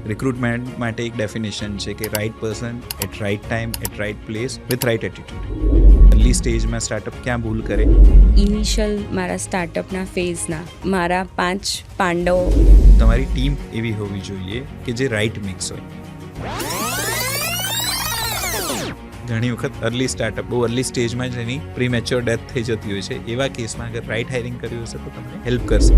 Recruitment માટે એક definition છે કે right person at right time at right place with right attitude. Early સ્ટેજમાં સ્ટાર્ટઅપ ક્યાં ભૂલ કરે? ઇનિશિયલ મારા સ્ટાર્ટઅપના ફેઝના મારા 5 પાંડવો. તમારી ટીમ એવી હોવી જોઈએ કે જે રાઇટ મિક્સ હોય. ઘણી વખત અર્લી સ્ટાર્ટઅપ બહુ અર્લી સ્ટેજમાં જ એની પ્રીમેચ્યોર ડેથ થઈ જતી હોય છે. એવા કેસમાં અગર રાઇટ હાયરિંગ કર્યું હશે તો તમને હેલ્પ કરશે.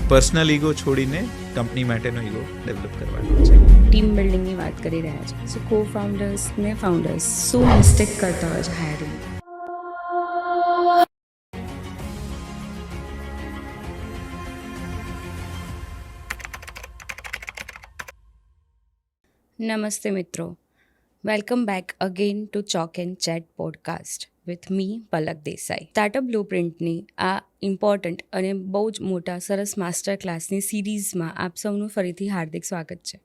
પર્સનલ ઈગો છોડીને કંપની માટેનો ઈગો ડેવલપ કરવાનો છે. ટીમ બિલ્ડિંગની વાત કરી રહ્યા છે. સો કો ફાઉન્ડર્સ ને ફાઉન્ડર્સ શું મિસ્ટેક કરતા હોય છે હાયરિંગ? નમસ્તે મિત્રો, welcome back again to chalk and chat podcast with me Palak Desai. Startup બ્લુપ્રિન્ટની આ ઇમ્પોર્ટન્ટ અને બહુ જ મોટા સરસ માસ્ટર ક્લાસની સિરીઝમાં આપ સૌનું ફરીથી હાર્દિક સ્વાગત છે.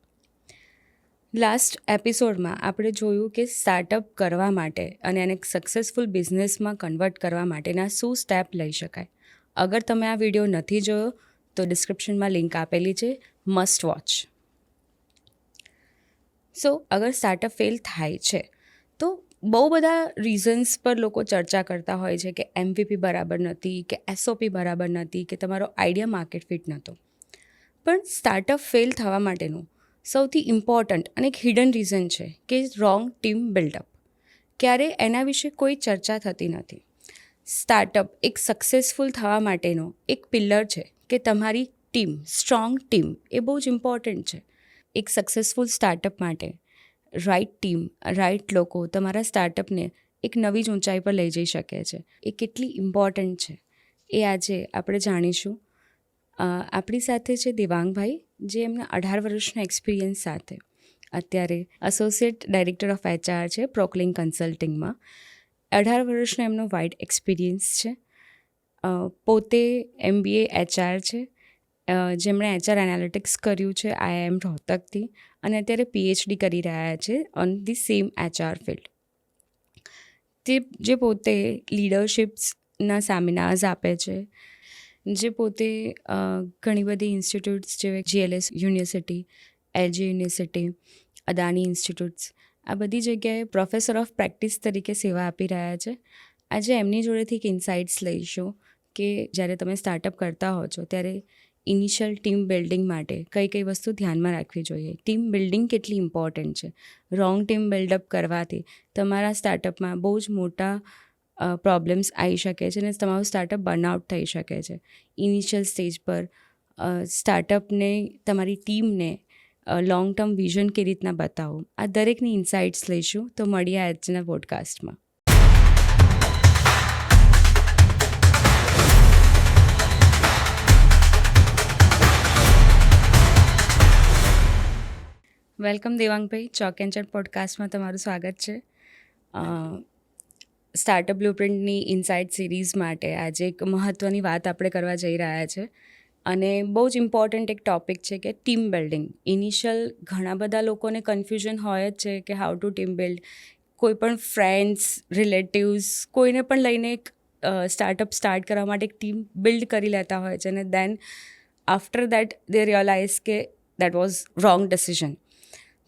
લાસ્ટ એપિસોડમાં આપણે જોયું કે સ્ટાર્ટઅપ કરવા માટે અને એને સક્સેસફુલ બિઝનેસમાં કન્વર્ટ કરવા માટેના શું સ્ટેપ લઈ શકાય. અગર તમે આ વિડીયો નથી જોયો તો ડિસ્ક્રિપ્શનમાં લિંક આપેલી છે, મસ્ટ વોચ. સો અગર સ્ટાર્ટઅપ ફેલ થાય છે તો બહુ બધા રીઝન્સ પર લોકો ચર્ચા કરતા હોય છે કે MVP બરાબર નથી, કે SOP બરાબર નથી, કે તમારો આઈડિયા માર્કેટ ફિટ નહોતો. પણ સ્ટાર્ટઅપ ફેલ થવા માટેનું સૌથી ઇમ્પોર્ટન્ટ અને એક હિડન રીઝન છે કે રોંગ ટીમ બિલ્ડઅપ. ક્યારે એના વિશે કોઈ ચર્ચા થતી નથી. સ્ટાર્ટઅપ એક સક્સેસફુલ થવા માટેનો એક પિલ્લર છે કે તમારી ટીમ, સ્ટ્રોંગ ટીમ એ બહુ જ ઇમ્પોર્ટન્ટ છે. એક સક્સેસફુલ સ્ટાર્ટઅપ માટે રાઇટ ટીમ, રાઇટ લોકો તમારા સ્ટાર્ટઅપને એક નવી જ ઊંચાઈ પર લઈ જઈ શકે છે. એ કેટલી ઇમ્પોર્ટન્ટ છે એ આજે આપણે જાણીશું. આપણી સાથે છે દેવાંગભાઈ, જે એમના 18 વર્ષના એક્સપિરિયન્સ સાથે અત્યારે એસોસિએટ ડાયરેક્ટર ઓફ HR છે પ્રોક્લિંગ કન્સલ્ટિંગમાં. 18 વર્ષનો એમનો વાઇડ એક્સપિરિયન્સ છે. પોતે MBA HR છે, જેમણે HR એનાલિટિક્સ કર્યું છે IIM રોહતકથી, અને અત્યારે PhD કરી રહ્યા છે on the same HR field. જે પોતે લીડરશિપ્સના સેમિનાર્સ આપે છે, જે પોતે ઘણી બધી ઇન્સ્ટિટ્યૂટ્સ જેવી GLS university, LG university, Adani institutes, આ બધી જગ્યાએ પ્રોફેસર ઓફ પ્રેક્ટિસ તરીકે સેવા આપી રહ્યા છે. આજે એમની જોડેથી એક ઇન્સાઇટ્સ લઈશું કે જ્યારે તમે સ્ટાર્ટઅપ કરતા હો છો ત્યારે ઇનિશિયલ ટીમ બિલ્ડિંગ માટે કઈ કઈ વસ્તુ ધ્યાનમાં રાખવી જોઈએ. ટીમ બિલ્ડિંગ કેટલી ઇમ્પોર્ટન્ટ છે. રોંગ ટીમ બિલ્ડઅપ કરવાથી તમારા સ્ટાર્ટઅપમાં બહુ જ મોટા પ્રોબ્લેમ્સ આવી શકે છે અને તમારું સ્ટાર્ટઅપ બર્નઆઉટ થઈ શકે છે. ઇનિશિયલ સ્ટેજ પર સ્ટાર્ટઅપને, તમારી ટીમને લોંગ ટર્મ વિઝન કેવી રીતના બતાવો, આ દરેકની ઇન્સાઇટ્સ લઈશું. તો મળીએ આજના પોડકાસ્ટમાં. વેલકમ દેવાંગભાઈ, ચોક એન્ડ ચેટ પોડકાસ્ટમાં તમારું સ્વાગત છે. સ્ટાર્ટઅપ બ્લુપ્રિન્ટની ઇનસાઇટ સિરીઝ માટે આજે એક મહત્ત્વની વાત આપણે કરવા જઈ રહ્યા છે અને બહુ જ ઇમ્પોર્ટન્ટ એક ટૉપિક છે કે ટીમ બિલ્ડિંગ. ઇનિશિયલ ઘણા બધા લોકોને કન્ફ્યુઝન હોય જ છે કે હાઉ ટુ ટીમ બિલ્ડ. કોઈ પણ ફ્રેન્ડ્સ, રિલેટિવ્સ, કોઈને પણ લઈને એક સ્ટાર્ટઅપ સ્ટાર્ટ કરવા માટે એક ટીમ બિલ્ડ કરી લેતા હોય છે અને then after that they realize કે that was wrong decision.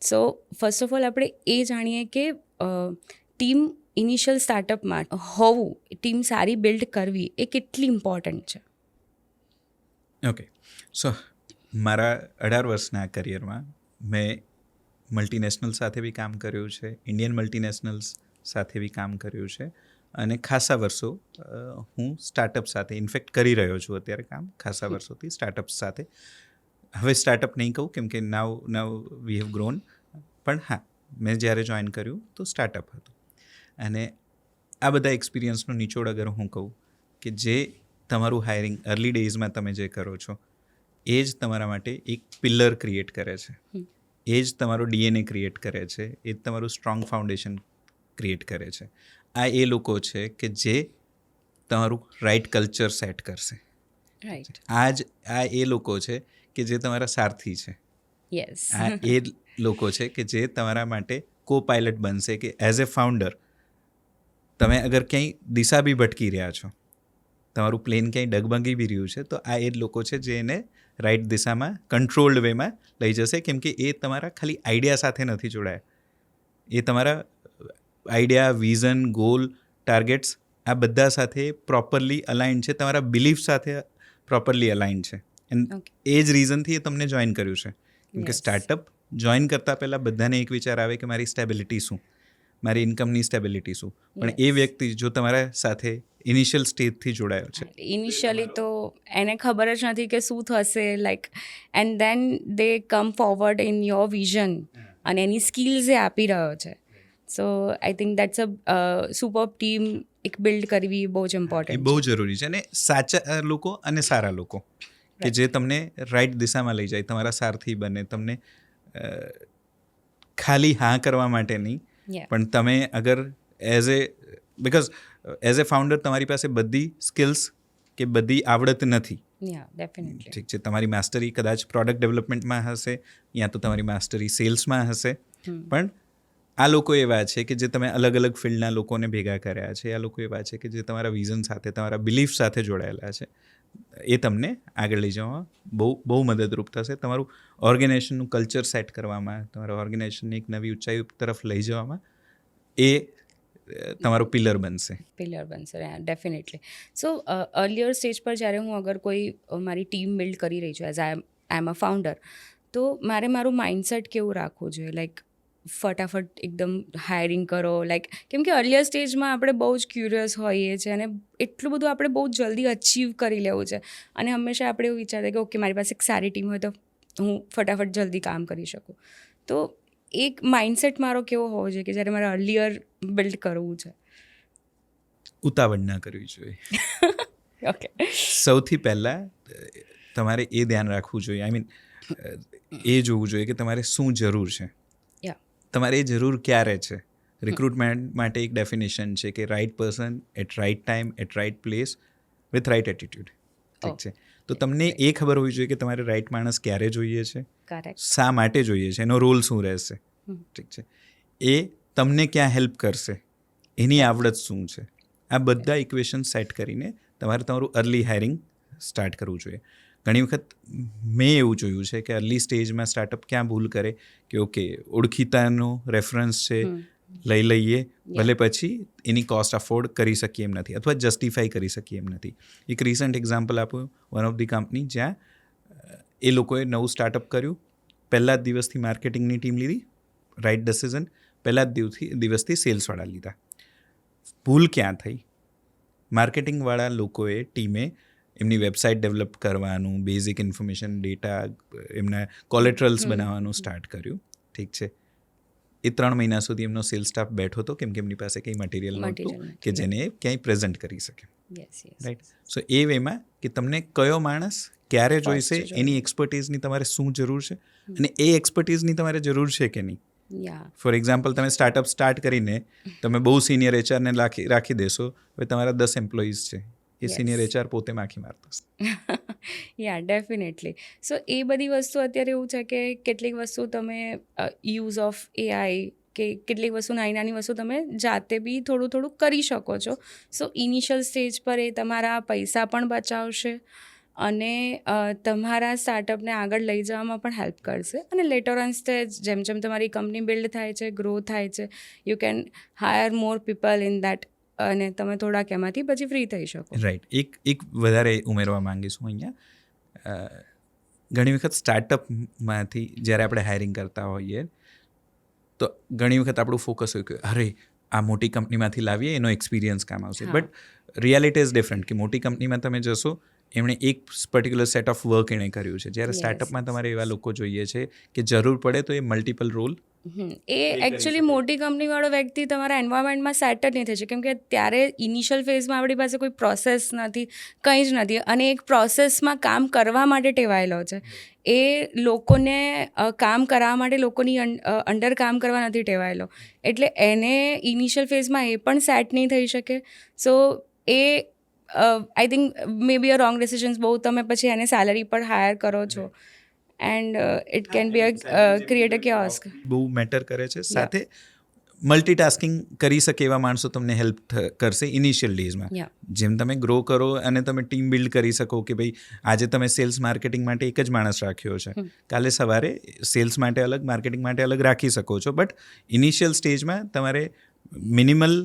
So first of all આપણે એ જાણીએ કે ટીમ ઇનિશિયલ સ્ટાર્ટઅપમાં હોવું, ટીમ સારી બિલ્ડ કરવી એ કેટલી ઇમ્પોર્ટન્ટ છે. ઓકે, સો મારા 18 વર્ષના કરિયરમાં મેં મલ્ટીનેશનલ સાથે બી કામ કર્યું છે, ઇન્ડિયન મલ્ટીનેશનલ્સ સાથે બી કામ કર્યું છે, અને ખાસા વર્ષો હું સ્ટાર્ટઅપ સાથે ઇનફેક્ટ કરી રહ્યો છું અત્યારે કામ ખાસા વર્ષોથી સ્ટાર્ટઅપ્સ સાથે. હવે સ્ટાર્ટઅપ નહીં કહું કેમ કે નાવ વી હેવ ગ્રોન, પણ હા, મેં જ્યારે જોઈન કર્યું તો સ્ટાર્ટઅપ હતું. અને આ બધા એક્સપિરિયન્સનો નિચોડ અગર હું કહું કે જે તમારું હાયરિંગ અર્લી ડેઝમાં તમે જે કરો છો એ જ તમારા માટે એક પિલ્લર ક્રિએટ કરે છે, એ જ તમારો DNA ક્રિએટ કરે છે, એ જ તમારું સ્ટ્રોંગ ફાઉન્ડેશન ક્રિએટ કરે છે. આ એ લોકો છે કે જે તમારું રાઇટ કલ્ચર સેટ કરશે. રાઈટ. આ એ લોકો છે કે જે તમારા સારથી છે. યસ. આ એ લોકો છે કે જે તમારા માટે કો પાયલટ બનશે કે એઝ એ ફાઉન્ડર તમે અગર ક્યાંય દિશા બી ભટકી રહ્યા છો, તમારું પ્લેન ક્યાંય ડગમગી બી રહ્યું છે, તો આ એ જ લોકો છે જે એને રાઈટ દિશામાં કંટ્રોલ્ડ વેમાં લઈ જશે, કેમ કે એ તમારા ખાલી આઈડિયા સાથે નથી જોડાયા, એ તમારા આઈડિયા, વિઝન, ગોલ, ટાર્ગેટ્સ આ બધા સાથે પ્રોપરલી અલાઇન્ડ છે, તમારા બિલીફ સાથે પ્રોપરલી અલાઇન્ડ છે. એન્ડ એ જ રીઝનથી એ તમને જોઈન કર્યું છે, કેમ કે સ્ટાર્ટઅપ જોઈન કરતાં પહેલાં બધાને એક વિચાર આવે કે મારી સ્ટેબિલિટી શું, મારી ઇન્કમની સ્ટેબિલિટી શું. પણ એ વ્યક્તિ જો તમારા સાથે ઇનિશિયલ સ્ટેજથી જોડાયો છે, ઇનિશિયલી તો એને ખબર જ નથી કે શું થશે, like and then they come forward in your vision અને એની સ્કિલ્સ એ આપી રહ્યો છે. So I think that's a super team એક બિલ્ડ કરવી બહુ જ એ ઇમ્પોર્ટન્ટ બહુ જરૂરી છે. અને સાચા લોકો અને સારા લોકો કે જે તમને રાઈટ દિશામાં લઈ જાય, તમારા સારથી બને, તમને ખાલી હા કરવા માટે નહીં, Yeah. પણ તમે અગર બિકોઝ એઝ એ ફાઉન્ડર તમારી પાસે બધી સ્કિલ્સ કે બધી આવડત નથી. યા ડેફિનેટલી. ઠીક છે, તમારી માસ્ટરી કદાચ પ્રોડક્ટ ડેવલપમેન્ટમાં હશે, યા તો તમારી માસ્ટરી સેલ્સમાં હશે, પણ આ લોકો એવા છે કે જે તમે અલગ અલગ ફિલ્ડના લોકોને ભેગા કર્યા છે, આ લોકો એવા છે કે જે તમારા વિઝન સાથે, તમારા બિલીફ સાથે જોડાયેલા છે. એ તમને આગળ લઈ જવામાં બહુ મદદરૂપ થશે. તમારું ઓર્ગેનાઇઝેશનનું કલ્ચર સેટ કરવામાં, તમારા ઓર્ગેનાઇઝેશનને એક નવી ઊંચાઈ તરફ લઈ જવામાં એ તમારો પિલર બનશે. ડેફિનેટલી. સો અર્લિયર સ્ટેજ પર જ્યારે હું અગર કોઈ મારી ટીમ બિલ્ડ કરી રહી છું, as I am a founder, તો મારે મારું માઇન્ડસેટ કેવું રાખવું જોઈએ, લાઈક ફટાફટ એકદમ હાયરિંગ કરો, લાઈક કેમ કે અર્લિયર સ્ટેજમાં આપણે બહુ જ ક્યુરિયસ હોઈએ છીએ અને એટલું બધું આપણે બહુ જલ્દી અચીવ કરી લેવું છે, અને હંમેશા આપણે એવું વિચારીએ કે ઓકે મારી પાસે એક સારી ટીમ હોય તો હું ફટાફટ જલ્દી કામ કરી શકું. તો એક માઇન્ડસેટ મારો કેવો હોવો જોઈએ કે જ્યારે મારે અર્લિયર બિલ્ડ કરવું છે? ઉતાવળ ના કરવી જોઈએ. ઓકે. સૌથી પહેલાં તમારે એ ધ્યાન રાખવું જોઈએ, આઈ મીન એ જોવું જોઈએ કે તમારે શું જરૂર છે, તમારે એ જરૂર ક્યારે છે. રિક્રુટમેન્ટ માટે એક ડેફિનેશન છે કે right person at right time at right place with right attitude. ઠીક છે, તો તમને એ ખબર હોવી જોઈએ કે તમારે રાઇટ માણસ ક્યારે જોઈએ છે, શા માટે જોઈએ છે, એનો રોલ શું રહેશે. ઠીક છે, એ તમને ક્યાં હેલ્પ કરશે, એની આવડત શું છે, આ બધા ઇક્વેશન સેટ કરીને તમારે તમારું અર્લી હાયરિંગ સ્ટાર્ટ કરવું જોઈએ. ઘણી વખત મેં એવું જોયું છે કે અર્લી સ્ટેજમાં સ્ટાર્ટઅપ ક્યાં ભૂલ કરે કે ઓકે ઓળખીતાનો રેફરન્સ છે, લઈ લઈએ, ભલે પછી એની કોસ્ટ અફોર્ડ કરી શકીએ એમ નથી, અથવા જસ્ટિફાઈ કરી શકીએ એમ નથી. એક રિસન્ટ એક્ઝામ્પલ આપું, વન ઓફ ધી કંપની જ્યાં એ લોકોએ નવું સ્ટાર્ટઅપ કર્યું, પહેલા જ દિવસથી માર્કેટિંગની ટીમ લીધી, રાઇટ ડિસિઝન, પહેલા જ દિવસથી સેલ્સવાળા લીધા. ભૂલ ક્યાં થઈ? માર્કેટિંગવાળા લોકોએ, ટીમે એમની વેબસાઇટ ડેવલપ કરવાનું, બેઝિક ઇન્ફોર્મેશન, ડેટા, એમના કોલેટરલ્સ બનાવવાનું સ્ટાર્ટ કર્યું. ઠીક છે, એ 3 મહિના સુધી એમનો સેલ્સ સ્ટાફ બેઠો હતો, કેમ કે એમની પાસે કંઈ મટીરિયલ નહોતું કે જેને ક્યાંય પ્રેઝન્ટ કરી શકે. રાઈટ. સો એ વેમાં કે તમને કયો માણસ ક્યારે જોઈશે, એની એક્સપર્ટીઝની તમારે શું જરૂર છે, અને એ એક્સપર્ટીઝની તમારે જરૂર છે કે નહીં. ફોર એક્ઝામ્પલ, તમે સ્ટાર્ટઅપ સ્ટાર્ટ કરીને તમે બહુ સિનિયર એચઆરને રાખી દેશો, હવે તમારા 10 એમ્પ્લોઈઝ છે, એ સિનિયર એચઆર પોતે માખી મારતો હશે. યા ડેફિનેટલી. સો એ બધી વસ્તુ અત્યારે એવું છે કે કેટલીક વસ્તુ તમે યુઝ ઓફ એઆઈ કે કેટલીક વસ્તુ નાની વસ્તુ તમે જાતે બી થોડું કરી શકો છો. સો ઇનિશિયલ સ્ટેજ પર એ તમારા પૈસા પણ બચાવશે અને તમારા સ્ટાર્ટઅપને આગળ લઈ જવામાં પણ હેલ્પ કરશે. અને લેટર ઓન સ્ટેજ જેમ તમારી કંપની બિલ્ડ થાય છે, ગ્રો થાય છે, you can higher more people in that, અને તમે થોડાક એમાંથી પછી ફ્રી થઈ શકો. રાઈટ. એક વધારે ઉમેરવા માંગીશું અહીંયા. ઘણી વખત સ્ટાર્ટઅપમાંથી જ્યારે આપણે હાયરિંગ કરતા હોઈએ તો ઘણી વખત આપણું ફોકસ હોય કે અરે આ મોટી કંપનીમાંથી લાવીએ, એનો એક્સપિરિયન્સ કામ આવશે. બટ રિયાલિટી ઇઝ ડિફરન્ટ કે મોટી કંપનીમાં તમે જશો, એમણે એક પર્ટિક્યુલર સેટ ઓફ વર્ક એણે કર્યું છે. જ્યારે સ્ટાર્ટઅપમાં તમારે એવા લોકો જોઈએ છે કે જરૂર પડે તો a multiple role, A actually મોટી કંપનીવાળો વ્યક્તિ તમારા એન્વાયરમેન્ટમાં સેટ જ નહીં થઈ શકે, કેમ કે ત્યારે ઇનિશિયલ ફેઝમાં આપણી પાસે કોઈ પ્રોસેસ નથી, કંઈ જ નથી, અને એક પ્રોસેસમાં કામ કરવા માટે ટેવાયેલો છે. એ લોકોને કામ કરાવવા માટે લોકોની અંડર કામ કરવા નથી ટેવાયેલો, એટલે એને ઇનિશિયલ ફેઝમાં એ પણ સેટ નહીં થઈ શકે. સો એ I think may be a wrong decisions. બહુ તમે પછી એને સેલરી પર હાયર કરો છો, and it can be create a chaos. બહુ મેટર કરે છે. સાથે મલ્ટીટાસ્કિંગ કરી શકે એવા માણસો તમને હેલ્પ કરશે ઇનિશિયલ ડેઝમાં. Yeah. જેમ તમે ગ્રો કરો અને તમે ટીમ બિલ્ડ કરી શકો કે ભાઈ આજે તમે સેલ્સ માર્કેટિંગ માટે એક જ માણસ રાખ્યો છે, કાલે સવારે સેલ્સ માટે અલગ, માર્કેટિંગ માટે અલગ રાખી શકો છો, બટ ઇનિશિયલ સ્ટેજમાં તમારે મિનિમલ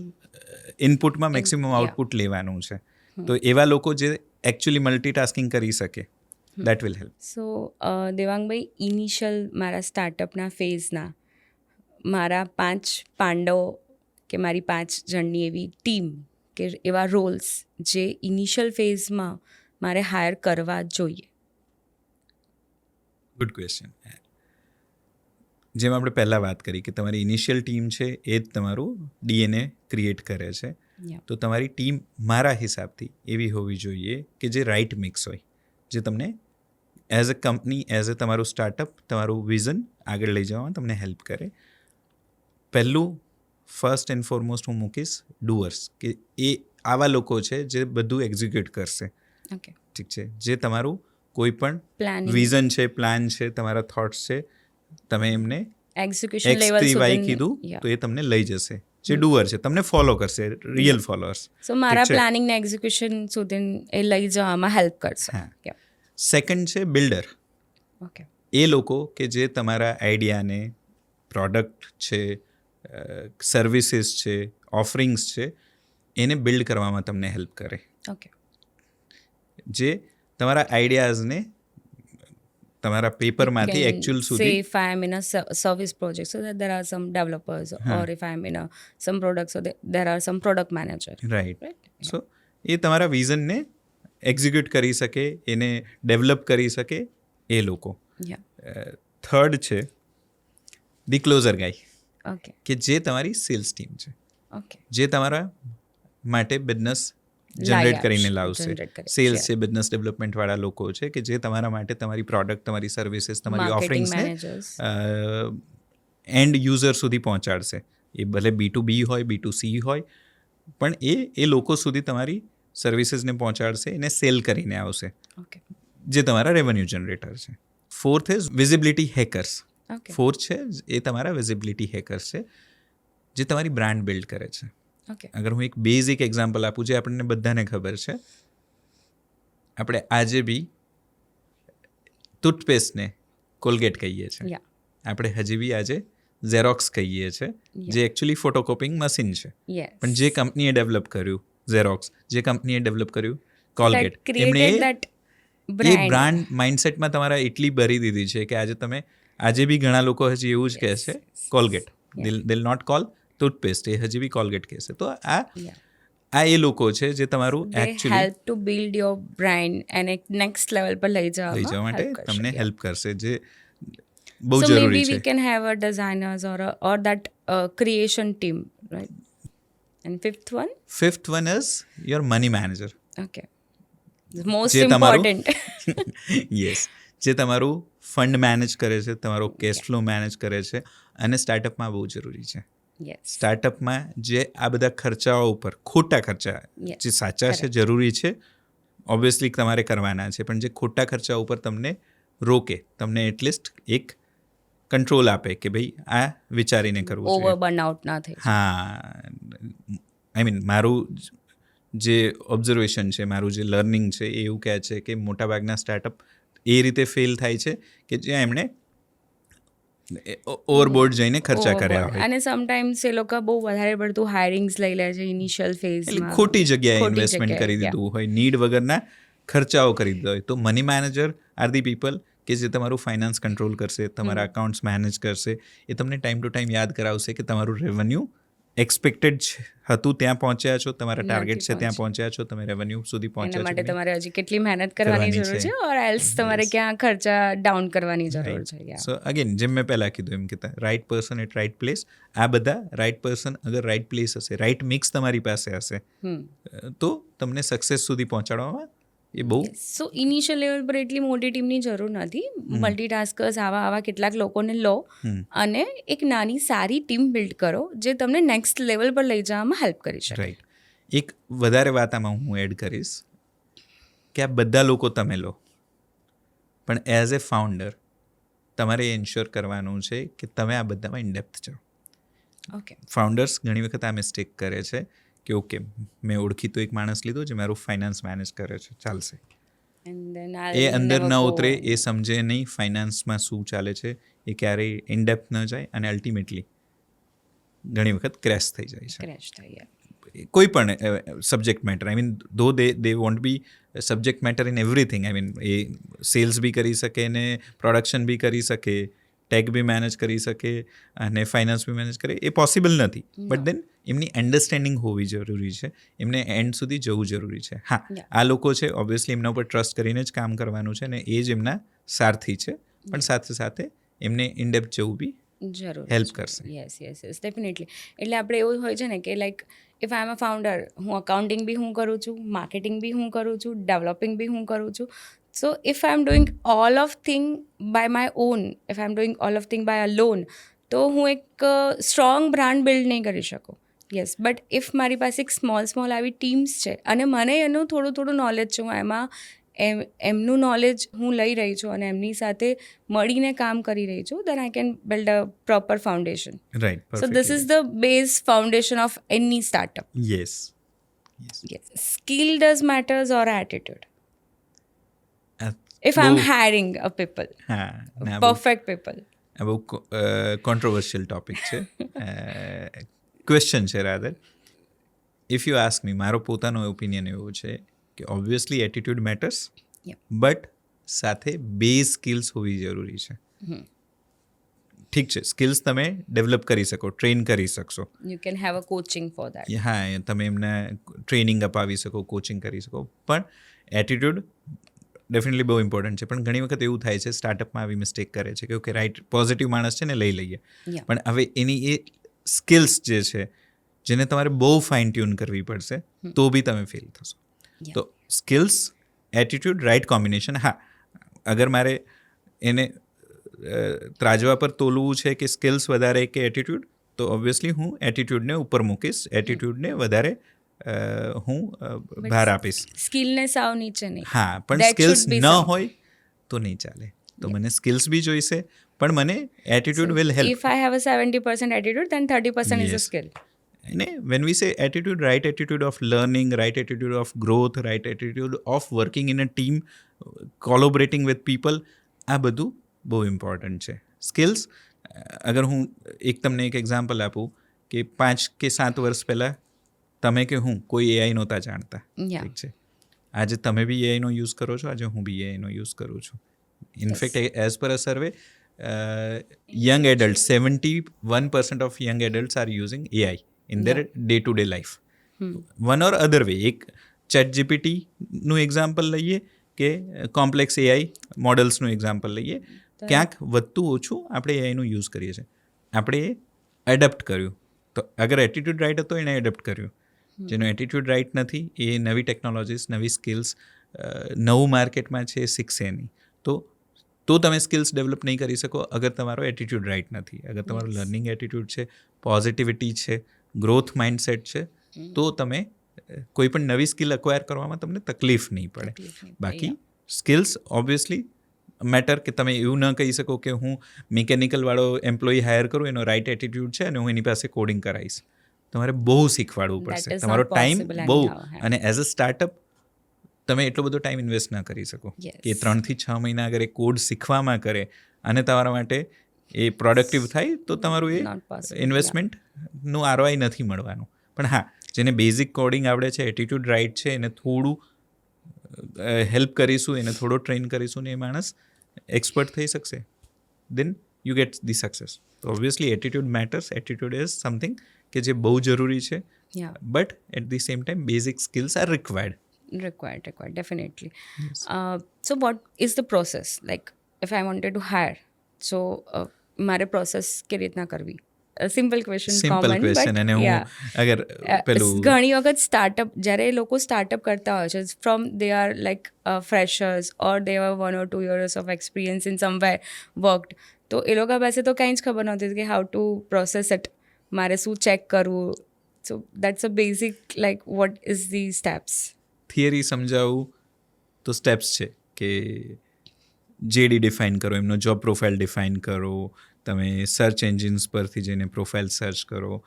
ઇનપુટમાં મેક્સિમમ આઉટપુટ લેવાનું છે. તો એવા લોકો જે એકચ્યુઅલી મલ્ટીટાસ્કિંગ કરી શકે, that will help. So Devangbhai, initial મારા સ્ટાર્ટઅપના ફેઝના મારા 5 પાંડવો કે મારી 5 જણની એવી ટીમ કે એવા રોલ્સ જે ઇનિશિયલ ફેઝમાં મારે હાયર કરવા જોઈએ. Good question. જેમ આપણે પહેલાં વાત કરી કે તમારી ઇનિશિયલ ટીમ છે એ જ તમારું DNA ક્રિએટ કરે છે. તો તમારી ટીમ મારા હિસાબથી એવી હોવી જોઈએ કે જે રાઇટ મિક્સ હોય, જે તમને as a company, as a તમારું સ્ટાર્ટઅપ, તમારું વિઝન આગળ લઈ જવામાં તમને હેલ્પ કરે. પહેલું ફર્સ્ટ એન્ડ ફોરમોસ્ટ હું મૂકીશ ડુઅર્સ, કે એ આવા લોકો છે જે બધું એક્ઝિક્યુટ કરશે. ઓકે, ઠીક છે. જે તમારું કોઈ પણ પ્લાનિંગ, વિઝન છે, પ્લાન છે, તમારા થોટ્સ છે, તમે એમને એક્ઝિક્યુશન લેવલ XTY કીધું તો એ તમને લઈ જશે. જે ડુઅર છે તમને ફોલો કરશે, રિયલ ફોલોઅર્સ. સો મારા ઠીક છે. પ્લાનિંગ ને એક્ઝિક્યુશન સુધી એ લઈ જવામાં હેલ્પ કરશે. હા. સેકન્ડ છે બિલ્ડર. ઓકે, એ લોકો કે જે તમારા આઈડિયાને, પ્રોડક્ટ છે, સર્વિસીસ છે, ઓફરિંગ્સ છે, એને બિલ્ડ કરવામાં તમને હેલ્પ કરે. ઓકે, જે તમારા આઈડિયાઝને તમારા પેપરમાંથી એકચ્યુઅલ say સુધી, if I am in a service project, so that there are some developers, or if I am in a some product, so there are some product manager. Right. Right? સો એ તમારા વિઝનને execute કરી શકે, એને develop કરી શકે એ લોકો. Yeah. Third છે the closure guys, Okay. કે જે તમારી સેલ્સ ટીમ છે, Okay. જે તમારા માટે બિઝનેસ લાવી જનરેટ આપશે, કરીને લાવશે. generate કરે. Sales Yeah. છે, બિઝનેસ ડેવલપમેન્ટવાળા લોકો છે કે જે તમારા માટે તમારી પ્રોડક્ટ, તમારી સર્વિસીસ, તમારી Marketing ઓફરિંગ્સને managers. એન્ડ યુઝર સુધી પહોંચાડશે. એ ભલે B2B હોય, B2C હોય, પણ એ લોકો સુધી તમારી સર્વિસીસને પહોંચાડશે, એને સેલ કરીને આવશે, Okay. જે તમારા રેવન્યુ જનરેટર છે. Fourth is visibility hackers. Okay. Fourth છે એ તમારા વિઝિબિલિટી હેકર્સ છે, જે તમારી બ્રાન્ડ બિલ્ડ કરે છે. Okay. અગર હું એક બેઝિક એક્ઝામ્પલ આપું, જે આપણને બધાને ખબર છે, આપણે આજે બી ટૂથપેસ્ટને કોલગેટ કહીએ છીએ, Yeah. આપણે હજી બી આજે ઝેરોક્સ કહીએ છીએ, જે એકચ્યુઅલી ફોટોકોપિંગ મશીન છે. Yes. પણ જે કંપનીએ ડેવલપ કર્યું ઝેરોક્સ, જે કંપનીએ ડેવલપ કર્યું that કોલગેટ, created that એ brand. બ્રાન્ડ માઇન્ડસેટમાં તમારા એટલી ભરી દીધી છે કે આજે બી ઘણા લોકો હજી એવું જ કહે છે કોલગેટ, દિલ નોટ કોલ ટૂથપેસ્ટ, એ હજી બી કોલગેટ કહેશે. તો Yeah. આ એ લોકો છે જે તમારું They actually help to build your brand and એક next level પર લઈ લઈ જવા જવામાં માટે help કરશે. તમને Yeah. હેલ્પ કરશે, જે બહુ So maybe જરૂરી we છે. can have a designers or that creation team, right? And fifth one? Fifth one is your money manager. Okay. The most જે તમારું important. યસ, જે તમારું ફંડ મેનેજ કરે છે, તમારો કેશ ફ્લો મેનેજ કરે છે, અને સ્ટાર્ટઅપમાં બહુ જરૂરી છે. Yes. સ્ટાર્ટઅપમાં જે આ બધા ખર્ચાઓ ઉપર, ખોટા ખર્ચા, Yes, જે સાચા છે, જરૂરી છે, ઓબ્વિયસલી તમારે કરવાના છે, પણ જે ખોટા ખર્ચા ઉપર તમને રોકે, તમને એટલીસ્ટ એક કંટ્રોલ આપે કે ભાઈ આ વિચારીને કરવું Over છે. burnout ના થઈ. હા, આઈ મીન મારું જે ઓબ્ઝર્વેશન છે, મારું જે લર્નિંગ છે, એ એવું કહે છે કે મોટાભાગના સ્ટાર્ટઅપ એ રીતે ફેલ થાય છે કે જ્યાં એમણે ઓવરબોર્ડ જઈને ખર્ચા કર્યા Overboard. હોય, અને સમટાઈમ્સ એ લોકો બહુ વધારે પડતું હાયરિંગ્સ લઈ લે છે ઇનિશિયલ એટલે ફેઝમાં. ખોટી જગ્યાએ ખોટી ઇન્વેસ્ટમેન્ટ જગ્યાએ, કરી yeah. દીધું હોય, નીડ વગરના ખર્ચાઓ કરી દીધા હોય. તો money manager are the people કે જે તમારું ફાઇનાન્સ કંટ્રોલ કરશે, તમારા અકાઉન્ટ્સ મેનેજ કરશે, એ તમને ટાઈમ ટુ ટાઈમ યાદ કરાવશે કે તમારું રેવન્યુ એક્સપેક્ટેડ હતું ત્યાં પહોંચ્યા છો, તમારા ટાર્ગેટ છે ત્યાં પહોંચ્યા છો, તમે રેવન્યુ સુધી એના પહોંચ્યા માટે છો. તમારે હજી કેટલી મહેનત કરવાની કરવાની જરૂર છે. છે, ઓર એલ્સ તમારે ક્યાં ખર્ચા ડાઉન કરવાની જરૂર છે. Yeah. સો અગેન જેમ મેં પહેલાં કીધું એમ કે right person at right place. આ બધા રાઇટ પર્સન અગર રાઇટ પ્લેસ હશે, રાઇટ મિક્સ તમારી પાસે હશે, તો તમને સક્સેસ સુધી પહોંચાડવામાં એ બહુ સો ઇનિશિયલ લેવલ પર એટલી મોટી ટીમની જરૂર નથી. મલ્ટીટાસ્કર્સ આવા કેટલાક લોકોને લો અને એક નાની સારી ટીમ બિલ્ડ કરો જે તમને નેક્સ્ટ લેવલ પર લઈ જવામાં હેલ્પ કરી શકે. રાઈટ. એક વધારે વાત આમાં હું એડ કરીશ કે આ બધા લોકો તમે લો, પણ એઝ એ ફાઉન્ડર તમારે એ ઇન્શ્યોર કરવાનું છે કે તમે આ બધામાં ઇનડેપ્થ જાઓ. ઓકે ફાઉન્ડર્સ ઘણી વખત આ મિસ્ટેક કરે છે કે ઓકે મેં ઓળખીતો એક માણસ લીધો જે મારું ફાઇનાન્સ મેનેજ કરે છે, ચાલશે. એન્ડ દેન એ અંદર ન ઉતરે, એ સમજે નહીં ફાઇનાન્સમાં શું ચાલે છે, એ ક્યારેય ઇનડેપ્થ ન જાય અને અલ્ટિમેટલી ઘણી વખત ક્રેશ થઈ જાય છે. ક્રેશ થઈ કોઈ પણ subject matter, I mean though they won't be subject matter in everything. I mean એ સેલ્સ બી કરી શકે ને પ્રોડક્શન બી કરી શકે, ટેક બી મેનેજ કરી શકે અને ફાઇનાન્સ બી મેનેજ કરે, એ પોસિબલ નથી. બટ દેન એમની અન્ડરસ્ટેન્ડિંગ હોવી જરૂરી છે, એમને એન્ડ સુધી જવું જરૂરી છે. હા, આ લોકો છે ઓબ્વિયસલી એમના ઉપર ટ્રસ્ટ કરીને જ કામ કરવાનું છે ને એ જ એમના સારથી છે, પણ સાથે સાથે એમને ઇનડેપ્થ જવું બી જરૂર હેલ્પ કરશે. Yes definitely. એટલે આપણે એવું હોય છે ને કે like if I am a founder, હું અકાઉન્ટિંગ બી હું કરું છું, માર્કેટિંગ બી હું કરું છું, ડેવલપિંગ બી હું કરું છું. So if I am doing all of thing by my own, if I am doing all of thing by alone, તો હું એક સ્ટ્રોંગ બ્રાન્ડ બિલ્ડ નહીં કરી શકું. યસ, બટ ઇફ મારી પાસે એક સ્મોલ આવી ટીમ્સ છે અને મને એનું થોડું નોલેજ છે, હું એમાં એમનું નોલેજ હું લઈ રહી છું અને એમની સાથે મળીને કામ કરી રહી છું, then I can build a proper foundation. Right, So this is the base foundation of any startup. Yes. Yes. Skill does matters or attitude. If I'm hiring a people, હા, ના બહુ perfect people. આ બહુ controversial topic છે, question છે rather. If you ask me, મારો પોતાનો opinion એવો છે કે obviously attitude matters, Yeah. But સાથે બેઝ સ્કિલ્સ હોવી જરૂરી છે. ઠીક છે, સ્કિલ્સ તમે ડેવલપ કરી શકો, ટ્રેન કરી શકશો, You can have a coaching for that. હા તમે એમને ટ્રેનિંગ અપાવી શકો, કોચિંગ કરી શકો, પણ એટીટ્યૂડ ડેફિનેટલી બહુ ઇમ્પોર્ટન્ટ છે. પણ ઘણી વખત એવું થાય છે, સ્ટાર્ટઅપમાં આવી મિસ્ટેક કરે છે કે ઓકે રાઈટ પોઝિટિવ માણસ છે ને લઈ લઈએ, Yeah. પણ હવે એની એ સ્કિલ્સ જે છે જેને તમારે બહુ ફાઇન ટ્યુન કરવી પડશે તો બી તમે ફેલ થશો. Yeah. તો સ્કિલ્સ, એટીટ્યૂડ, રાઇટ કોમ્બિનેશન. હા, અગર મારે એને ત્રાજવા પર તોલવું છે કે સ્કિલ્સ વધારે કે એટીટ્યૂડ, તો ઓબ્વિયસલી હું એટીટ્યૂડને ઉપર મૂકીશ, એટીટ્યૂડને વધારે હું ભાર આપીશ. સ્કિલને સાવ નીચે નહીં. હા, પણ That સ્કિલ્સ should be ન some. હોય તો નહીં ચાલે. તો મને સ્કિલ્સ બી જોઈશે, પણ મને attitude will help. If I have a 70% attitude, then 30% is a Yes. skill. And when we say attitude, right attitude of learning, right attitude of growth, right attitude of working in a team, collaborating with people, આ બધું બહુ important છે. Skills, અગર હું તમને એક example આપું કે 5 કે 7 વર્ષ પહેલાં તમે કે હું કોઈ એઆઈ નહોતા જાણતા, Yeah. ઠીક છે, આજે તમે બી એઆઈનો યુઝ કરો છો, આજે હું બી એઆઈનો યુઝ કરું છું. In fact as per a survey, young adults, 71% of young adults are using AI in their day-to-day life. One or other way. એક ચેટ જીપીટીનું એક્ઝામ્પલ લઈએ કે કોમ્પ્લેક્સ એઆઈ મોડલ્સનું એક્ઝામ્પલ લઈએ, ક્યાંક વધતું ઓછું આપણે એઆઈનું યુઝ કરીએ છીએ. આપણે એ એડપ્ટ કર્યું, તો અગર એટીટ્યૂડ રાઇટ હતો એણે એડપ્ટ કર્યું. જેનો એટીટ્યૂડ રાઇટ નથી એ નવી ટેકનોલોજીસ, નવી સ્કિલ્સ, નવું માર્કેટમાં છે, શીખશે નહીં. તો તમે સ્કિલ્સ ડેવલપ નહીં કરી શકો અગર તમારો એટીટ્યૂડ રાઇટ નથી. અગર તમારો લર્નિંગ એટીટ્યૂડ છે, પોઝિટિવિટી છે, ગ્રોથ માઇન્ડસેટ છે, તો તમે કોઈ પણ નવી સ્કિલ અક્વાયર કરવામાં તમને તકલીફ નહીં પડે. બાકી સ્કિલ્સ ઓબ્વિયસલી મેટર, કે તમે એવું ન કહી શકો કે હું મિકેનિકલવાળો એમ્પ્લોયી હાયર કરું, એનો રાઇટ એટીટ્યૂડ છે અને હું એની પાસે કોડિંગ કરાવીશ. તમારે બહુ શીખવાડવું પડશે, is તમારો not ટાઈમ possible બહુ, anyhow. અને એઝ અ સ્ટાર્ટઅપ તમે એટલો બધો ટાઈમ ઇન્વેસ્ટ ના કરી શકો Yes. કે 3 થી 6 મહિના અગર એ કોડ શીખવામાં કરે અને તમારા માટે એ પ્રોડક્ટિવ થાય તો તમારું એ Not possible, ઇન્વેસ્ટમેન્ટનું આરઓઆઈ નથી મળવાનું. પણ હા, જેને બેઝિક કોડિંગ આવડે છે, એટીટ્યૂડ રાઇટ છે, એને થોડું હેલ્પ કરીશું, એને થોડો ટ્રેન કરીશું ને એ માણસ એક્સપર્ટ થઈ શકશે, then you get the success. તો obviously attitude matters. Attitude is something કે જે બહુ જરૂરી છે, Yeah. But at the same time basic skills are required. Required, definitely. So what is the process? Like, if I wanted to hire, so મારે process કેવી રીતના કરવી? Simple question, simple question. અને હું અગર પેલું ઘણી વખત સ્ટાર્ટઅપ, જ્યારે લોકો સ્ટાર્ટઅપ કરતા હોય છે, from they are like freshers or they have 1 or 2 years of experience in somewhere worked, તો એ લોકો પાસે તો કંઈ જ ખબર નહોતી કે હાઉ ટુ પ્રોસેસ ઇટ, મારે શું ચેક કરવું. સો that's a basic, like what is the steps? Theory સમજાવું તો સ્ટેપ્સ છે કે જેડી ડિફાઇન કરો, એમનો જોબ પ્રોફાઇલ ડિફાઇન કરો, તમે સર્ચ એન્જિન્સ પરથી જઈને પ્રોફાઇલ સર્ચ કરો,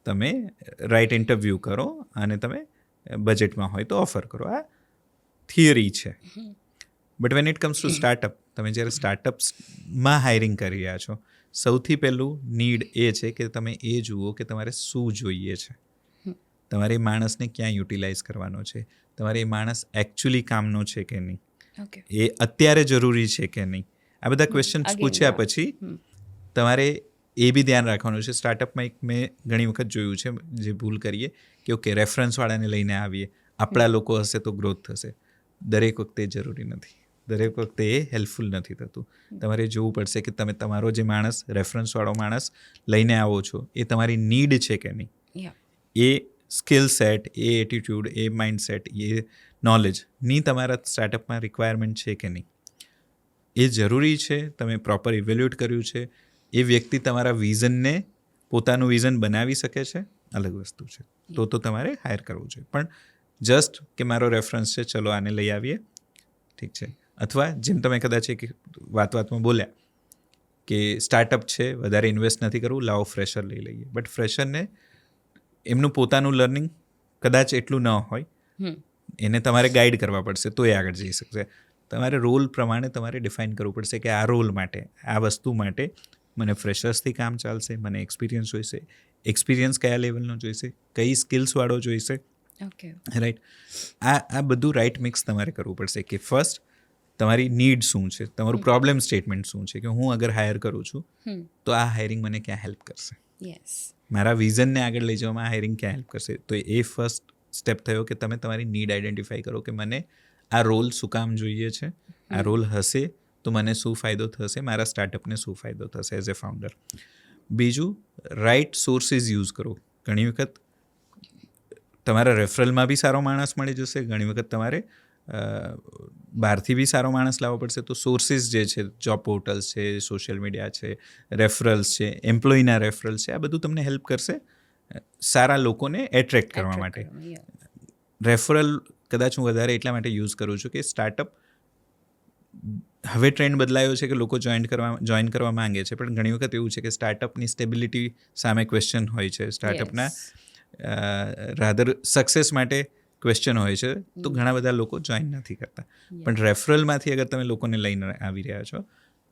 તમે રાઇટ ઇન્ટરવ્યૂ કરો અને તમે બજેટમાં હોય તો ઓફર કરો. આ થિયરી છે. But when it comes to startup, તમે જ્યારે સ્ટાર્ટઅપ્સમાં હાયરિંગ કરી રહ્યા છો, સૌથી પહેલું નીડ એ છે કે તમે એ જુઓ કે તમારે શું જોઈએ છે, તમારે એ માણસને ક્યાં યુટિલાઇઝ કરવાનો છે, તમારે એ માણસ એકચ્યુઅલી કામનો છે કે નહીં, એ અત્યારે જરૂરી છે કે નહીં. આ બધા ક્વેશ્ચન્સ પૂછ્યા પછી તમારે એ બી ધ્યાન રાખવાનું છે. સ્ટાર્ટઅપમાં એક મેં ઘણી વખત જોયું છે જે ભૂલ કરીએ કે ઓકે રેફરન્સવાળાને લઈને આવીએ, આપણા લોકો હશે તો ગ્રોથ થશે. દરેક વખતે જરૂરી નથી, દરેક વખતે એ હેલ્પફુલ નથી થતું. તમારે જોવું પડશે કે તમે તમારો જે માણસ રેફરન્સવાળો માણસ લઈને આવો છો એ તમારી નીડ છે કે નહીં, એ સ્કિલ સેટ, એ એટીટ્યૂડ, એ માઇન્ડસેટ, એ નોલેજની તમારા સ્ટાર્ટઅપમાં રિક્વાયરમેન્ટ છે કે નહીં, એ જરૂરી છે. તમે પ્રોપર ઇવેલ્યુએટ કર્યું છે, એ વ્યક્તિ તમારા વિઝનને પોતાનું વિઝન બનાવી શકે છે, અલગ વસ્તુ છે, તો તમારે હાયર કરવું જોઈએ. પણ જસ્ટ કે મારો રેફરન્સ છે ચલો આને લઈ આવીએ, ઠીક છે. અથવા જેમ તમે કદાચ એક વાતમાં બોલ્યા કે સ્ટાર્ટઅપ છે, વધારે ઇન્વેસ્ટ નથી કરવું, લાવો ફ્રેશર લઈ લઈએ. બટ ફ્રેશરને એમનું પોતાનું લર્નિંગ કદાચ એટલું ન હોય, એને તમારે ગાઈડ કરવા પડશે તો એ આગળ જઈ શકશે. તમારે રોલ પ્રમાણે તમારે ડિફાઇન કરવું પડશે કે આ રોલ માટે, આ વસ્તુ માટે મને ફ્રેશર્સથી કામ ચાલશે, મને એક્સપિરિયન્સ જોઈશે, એક્સપિરિયન્સ કયા લેવલનો જોઈશે, કઈ સ્કિલ્સવાળો જોઈશે, રાઈટ. આ બધું રાઇટ મિક્સ તમારે કરવું પડશે કે ફર્સ્ટ તમારી નીડ શું છે, તમારું પ્રોબ્લેમ સ્ટેટમેન્ટ શું છે, કે હું અગર હાયર કરું છું તો આ હાયરિંગ મને ક્યાં હેલ્પ કરશે, મારા વિઝનને આગળ લઈ જવામાં આ હાયરિંગ ક્યાં હેલ્પ કરશે. તો એ ફર્સ્ટ સ્ટેપ થયો કે તમે તમારી નીડ આઈડેન્ટિફાઈ કરો કે મને આ રોલ શું કામ જોઈએ છે, આ રોલ હશે તો મને શું ફાયદો થશે, મારા સ્ટાર્ટઅપને શું ફાયદો થશે એઝ એ ફાઉન્ડર. બીજું, રાઇટ સોર્સિસ યુઝ કરો. ઘણી વખત તમારા રેફરલમાં બી સારો માણસ મળી જશે, ઘણી વખત તમારે બહારથી બી સારો માણસ લાવવો પડશે. તો સોર્સિસ જે છે, જોબ પોર્ટલ્સ છે, સોશિયલ મીડિયા છે, રેફરલ્સ છે, એમ્પ્લોયના રેફરલ્સ છે, આ બધું તમને હેલ્પ કરશે સારા લોકોને એટ્રેક્ટ કરવા માટે. રેફરલ કદાચ હું વધારે એટલા માટે યુઝ કરું છું કે સ્ટાર્ટઅપ હવે ટ્રેન્ડ બદલાયો છે કે લોકો જોઈન કરવા માંગે છે, પણ ઘણી વખત એવું છે કે સ્ટાર્ટઅપની સ્ટેબિલિટી સામે ક્વેશ્ચન હોય છે, સ્ટાર્ટઅપના રાધર સક્સેસ માટે ક્વેશ્ચન હોય છે, તો ઘણા બધા લોકો જોઈન નથી કરતા. પણ રેફરલમાંથી અગર તમે લોકોને લઈને આવી રહ્યા છો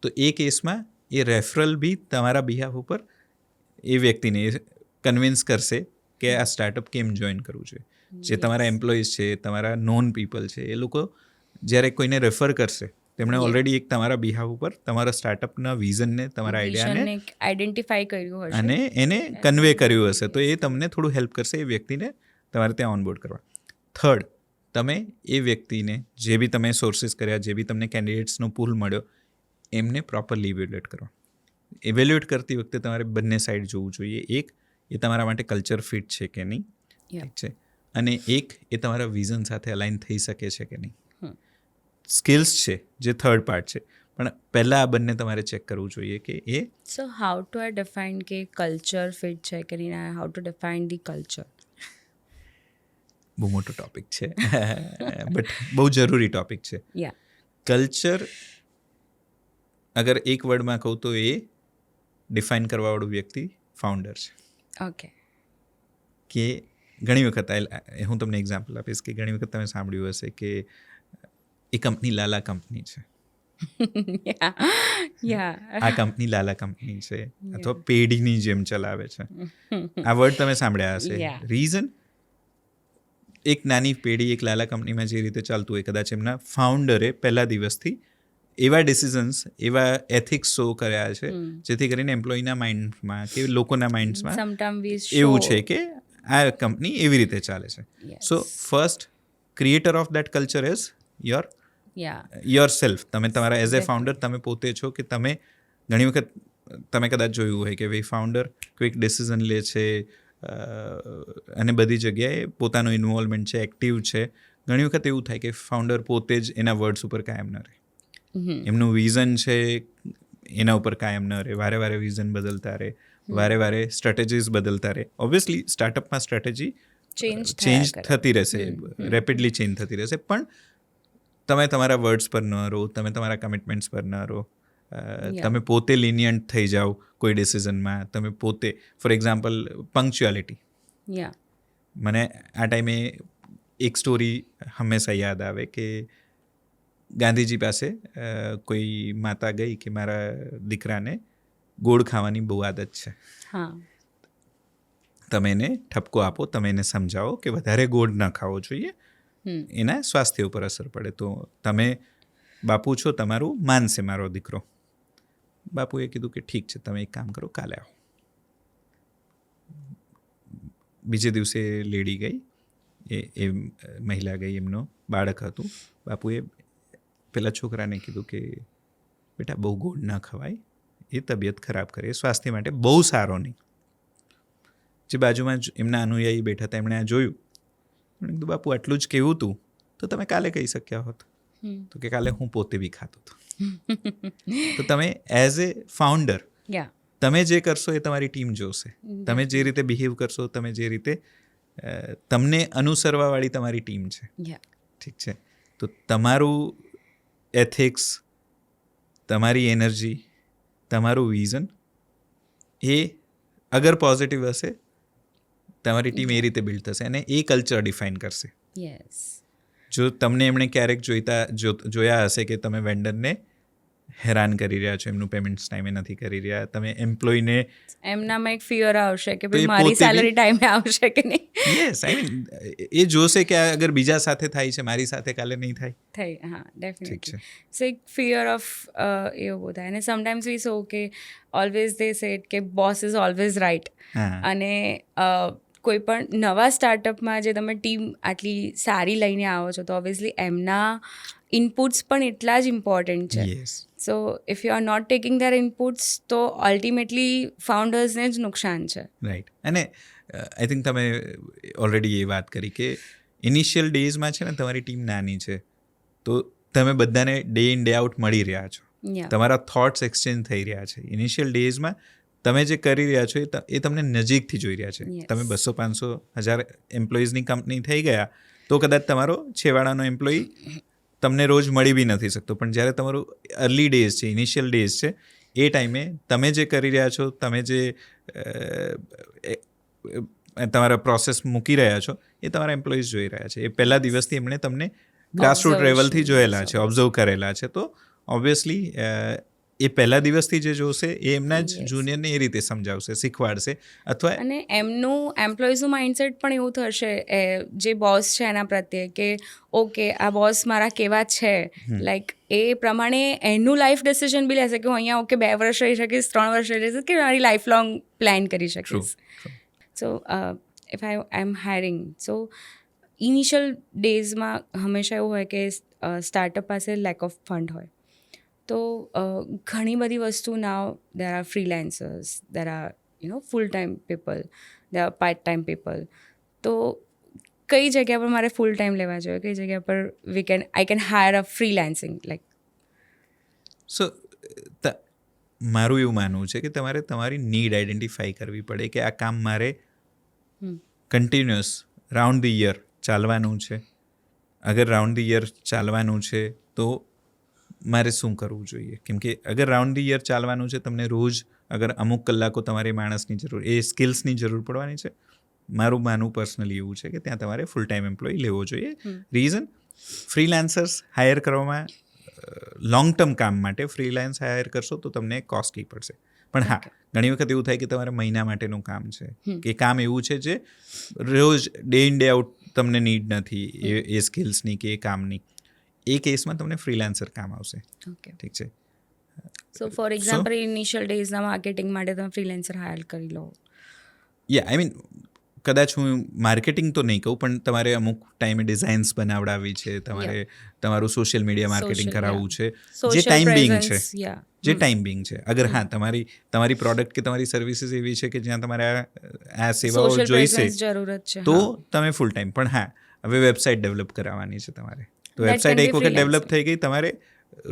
તો એ કેસમાં એ રેફરલ બી તમારા બિહાફ ઉપર એ વ્યક્તિને કન્વિન્સ કરશે કે આ સ્ટાર્ટઅપ કેમ જોઈન કરવું જોઈએ. જે તમારા એમ્પ્લોઈઝ છે, તમારા નોન પીપલ છે, એ લોકો જ્યારે કોઈને રેફર કરશે તેમણે ઓલરેડી એક તમારા બિહાફ ઉપર તમારા સ્ટાર્ટઅપના વિઝનને, તમારા આઈડિયાને આઈડેન્ટિફાઈ કર્યું હશે અને એને કન્વે કર્યું હશે, તો એ તમને થોડું હેલ્પ કરશે એ વ્યક્તિને તમારે ત્યાં ઓનબોર્ડ કરવા. થર્ડ, તમે એ વ્યક્તિને જે બી તમે સોર્સિસ કર્યા, જે બી તમને કેન્ડિડેટ્સનો પૂલ મળ્યો, એમને પ્રોપરલી ઇવેલ્યુએટ કરો. ઇવેલ્યુએટ કરતી વખતે તમારે બંને સાઈડ જોવું જોઈએ. એક, એ તમારા માટે કલ્ચર ફિટ છે કે નહીં, ઠીક છે, અને એક, એ તમારા વિઝન સાથે અલાઇન થઈ શકે છે કે નહીં. સ્કિલ્સ છે જે થર્ડ પાર્ટ છે, પણ પહેલાં આ બંને તમારે ચેક કરવું જોઈએ કે એ. So how to I define કે કલ્ચર ફિટ છે કે નહીં, how to define the culture? બહુ મોટો ટોપિક છે બટ બહુ જરૂરી ટોપિક છે. કલ્ચર અગર એક વર્ડમાં કહું તો એ ડિફાઇન કરવાવાળું વ્યક્તિ ફાઉન્ડર છે. ઓકે. કે ઘણી વખત હું તમને એક્ઝામ્પલ આપીશ કે ઘણી વખત તમે સાંભળ્યું હશે કે એ કંપની લાલા કંપની છે, આ કંપની લાલા કંપની છે, અથવા પેઢીની જેમ ચલાવે છે. આ વર્ડ તમે સાંભળ્યા હશે. રીઝન, એક નાની પેઢી એક લાલા કંપનીમાં જે રીતે ચાલતું હોય, કદાચ એમના ફાઉન્ડરે પહેલા દિવસથી એવા ડિસિઝન્સ, એવા એથિક્સ શો કર્યા છે જેથી કરીને એમ્પ્લોયના માઇન્ડમાં કે લોકોના માઇન્ડ્સમાં એવું છે કે આ કંપની એવી રીતે ચાલે છે. So first creator of that culture is your self. તમે તમારા એઝ એ ફાઉન્ડર તમે પોતે છો કે તમે ઘણી વખત તમે કદાચ જોયું હોય કે ભાઈ ફાઉન્ડર ક્વિક ડિસિઝન લે છે અને બધી જગ્યાએ પોતાનું ઇન્વોલ્વમેન્ટ છે, એક્ટિવ છે. ઘણી વખત એવું થાય કે ફાઉન્ડર પોતે જ એના વર્ડ્સ ઉપર કાયમ ન રહે, એમનું વિઝન છે એના ઉપર કાયમ ન રહે, વારે વારે વિઝન બદલતા રહે, વારે વારે સ્ટ્રેટેજીસ બદલતા રહે. ઓબ્વિયસલી સ્ટાર્ટઅપમાં સ્ટ્રેટેજી ચેન્જ થતી રહેશે, રેપિડલી ચેન્જ થતી રહેશે, પણ તમે તમારા વર્ડ્સ પર ન રહો, તમે તમારા કમિટમેન્ટ્સ પર ન રહો, તમે પોતે લિનિયન્ટ થઈ જાઓ કોઈ ડિસિઝનમાં, તમે પોતે ફોર એક્ઝામ્પલ પંક્ચ્યુઆલિટી. યા મને આ ટાઈમે એક સ્ટોરી હંમેશા યાદ આવે કે ગાંધીજી પાસે કોઈ માતા ગઈ કે મારા દીકરાને ગોળ ખાવાની બહુ આદત છે, હા તમે એને ઠપકો આપો, તમે એને સમજાવો કે વધારે ગોળ ન ખાવો જોઈએ, એના સ્વાસ્થ્ય ઉપર અસર પડે. તો તમે બાપુ છો, તમારું માનશે મારો દીકરો. બાપુએ કીધું કે ઠીક છે, તમે એક કામ કરો, કાલે આવો. બીજે દિવસે લેડી ગઈ, એ મહિલા ગઈ, એમનો બાળક હતું. બાપુએ પેલા છોકરાને કીધું કે બેટા બહુ ગોળ ન ખવાય, એ તબિયત ખરાબ કરે, એ સ્વાસ્થ્ય માટે બહુ સારો નહીં. જે બાજુમાં એમના અનુયાયી બેઠા હતા એમણે આ જોયું, એમણે કીધું બાપુ આટલું જ કહેવું હતું તો તમે કાલે કહી શક્યા હોત. તો કે કાલે હું પોતે બી ખાતો હતો. તો તમે એઝ એ ફાઉન્ડર યા તમે જે કરશો એ તમારી ટીમ જોશે. તમે જે રીતે બિહેવ કરશો, તમે જે રીતે તમને અનુસરવાવાળી તમારી ટીમ છે. યા ઠીક છે, તો તમારું એથિક્સ, તમારી એનર્જી, તમારું વિઝન એ અગર પોઝિટિવ હશે, તમારી ટીમ એ રીતે બિલ્ડ થશે અને એ કલ્ચર ડિફાઇન કરશે. યસ જો તમને એમણે ક્યારેક જોયા હશે કે તમે વેન્ડરને હેરાન કરી રહ્યા છો, એમનું પેમેન્ટ્સ ટાઈમે નથી કરી રહ્યા, તમે એમ્પ્લોયને એમનામાં એક ફિયર આવશે કે તો એ ભાઈ મારી પોતે બી- સેલરી ટાઈમે આવશે કે નહીં યસ આઈ મીન એ જોશે કે આ અગર બીજા સાથે થાય છે, મારી સાથે કાલે નહીં થાય. થઈ હા ઠીક ડેફિનેટલી. છે. સો એક ફિયર ઓફ એવું બહુ થાય અને સમટાઈમ્સ વી સો કે ઓલવેઝ દે સેડ કે બોસ ઇઝ ઓલવેઝ રાઇટ. હા અને કોઈ પણ નવા સ્ટાર્ટઅપમાં જે તમે ટીમ આટલી સારી લઈને આવો છો તો ઓબ્વિયસલી એમના ઇનપુટ્સ પણ એટલા જ ઇમ્પોર્ટન્ટ છે. Yes so if you are not taking their inputs તો અલ્ટિમેટલી ફાઉન્ડર્સને જ નુકસાન છે. રાઈટ. અને આઈ થિંક તમે ઓલરેડી એ વાત કરી કે ઇનિશિયલ ડેઝમાં છે ને તમારી ટીમ નાની છે, તો તમે બધાને ડે ઇન ડે આઉટ મળી રહ્યા છો, યા તમારા થોટ્સ એક્સચેન્જ થઈ રહ્યા છે. ઇનિશિયલ ડેઝમાં તમે જે કરી રહ્યા છો એ તમને નજીકથી જોઈ રહ્યા છે. Yes. તમે 200, 500, 1000 એમ્પ્લોઈઝની કંપની થઈ ગયા તો કદાચ તમારો છેવાડાનો એમ્પ્લોયી તમને રોજ મળી બી નથી શકતો, પણ જ્યારે તમારું અર્લી ડેઝ છે, ઇનિશિયલ ડેઝ છે, એ ટાઈમે તમે જે કરી રહ્યા છો, તમે જે તમારા પ્રોસેસ મૂકી રહ્યા છો એ તમારા એમ્પ્લોઈઝ જોઈ રહ્યા છે. એ પહેલા દિવસથી એમણે તમને ગ્રાસરૂટ Observation. લેવલથી જોયેલા છે, ઓબ્ઝર્વ કરેલા છે. તો ઓબ્વિયસલી એ પહેલા દિવસથી જે જોશે એ એમના જ Yes. જુનિયરને એ રીતે સમજાવશે, શીખવાડશે. અથવા અને એમનું એમ્પ્લોઈઝનું માઇન્ડસેટ પણ એવું થશે જે બોસ છે એના પ્રત્યે કે ઓકે આ બોસ મારા કેવા છે, લાઈક એ પ્રમાણે એનું લાઈફ ડિસિઝન બી લેશે કે હું અહીંયા ઓકે 2 વર્ષ રહી શકીશ, 3 વર્ષ રહી શકીશ, કે મારી લાઈફ લોંગ પ્લાન કરી ટ્રુ શકીશ. So if I am hiring, so initial ડેઝમાં હંમેશા એવું હોય કે સ્ટાર્ટઅપ પાસે લેક ઓફ ફંડ હોય, તો ઘણી બધી વસ્તુ now there are freelancers, there are full time people, there are part time people. તો કઈ જગ્યા પર મારે ફૂલ ટાઈમ લેવા જોઈએ, કઈ જગ્યા પર I can hire a freelancing like. So મારું એવું માનવું છે કે તમારે તમારી નીડ આઈડેન્ટિફાઈ કરવી પડે કે આ કામ મારે કન્ટિન્યુઅસ રાઉન્ડ ધ યર ચાલવાનું છે. અગર રાઉન્ડ ધ યર ચાલવાનું છે તો મારે શું કરવું જોઈએ? કેમ કે અગર રાઉન્ડ ધ યર ચાલવાનું છે, તમને રોજ અગર અમુક કલાકો તમારી માણસની જરૂર, એ સ્કિલ્સની જરૂર પડવાની છે. મારું માનવું પર્સનલી એવું છે કે ત્યાં તમારે ફૂલ ટાઈમ એમ્પ્લોય લેવો જોઈએ. રીઝન, ફ્રીલાન્સર્સ હાયર કરવામાં લોંગ ટર્મ કામ માટે ફ્રીલાન્સ હાયર કરશો તો તમને કોસ્ટલી પડશે. પણ હા, ઘણી વખત એવું થાય કે તમારે મહિના માટેનું કામ છે, કે કામ એવું છે જે રોજ ડે ઇન ડે આઉટ તમને નીડ નથી એ સ્કિલ્સની કે એ કામની. એ કેસમાં તમને ફ્રીલાન્સર કામ આવશે. ઓકે. ઠીક છે. સો ફોર એક્ઝામ્પલ ઇનિશિયલ ડેઝના માર્કેટિંગ માટે તમે ફ્રીલેન્સર હાયર કરી લો. આઈ મીન કદાચ હું માર્કેટિંગ તો નહીં કહું, પણ તમારે અમુક ટાઈમે ડિઝાઇન્સ બનાવડાવી છે, તમારે તમારું સોશિયલ મીડિયા માર્કેટિંગ Social, કરાવવું છે, જે Social ટાઈમ બિંગ છે, presence, yeah. જે ટાઈમ બિંગ છે. અગર હા તમારી પ્રોડક્ટ કે તમારી સર્વિસીસ એવી છે કે જ્યાં તમારે આ સેવાઓ Social જોઈશે presence જરૂરત છે. તો હા. તમે ફૂલ ટાઈમ. પણ હા, હવે વેબસાઇટ ડેવલપ કરાવવાની છે તમારે, તો That વેબસાઇટ can એક be વખત ડેવલપ freelancing. થઈ ગઈ, તમારે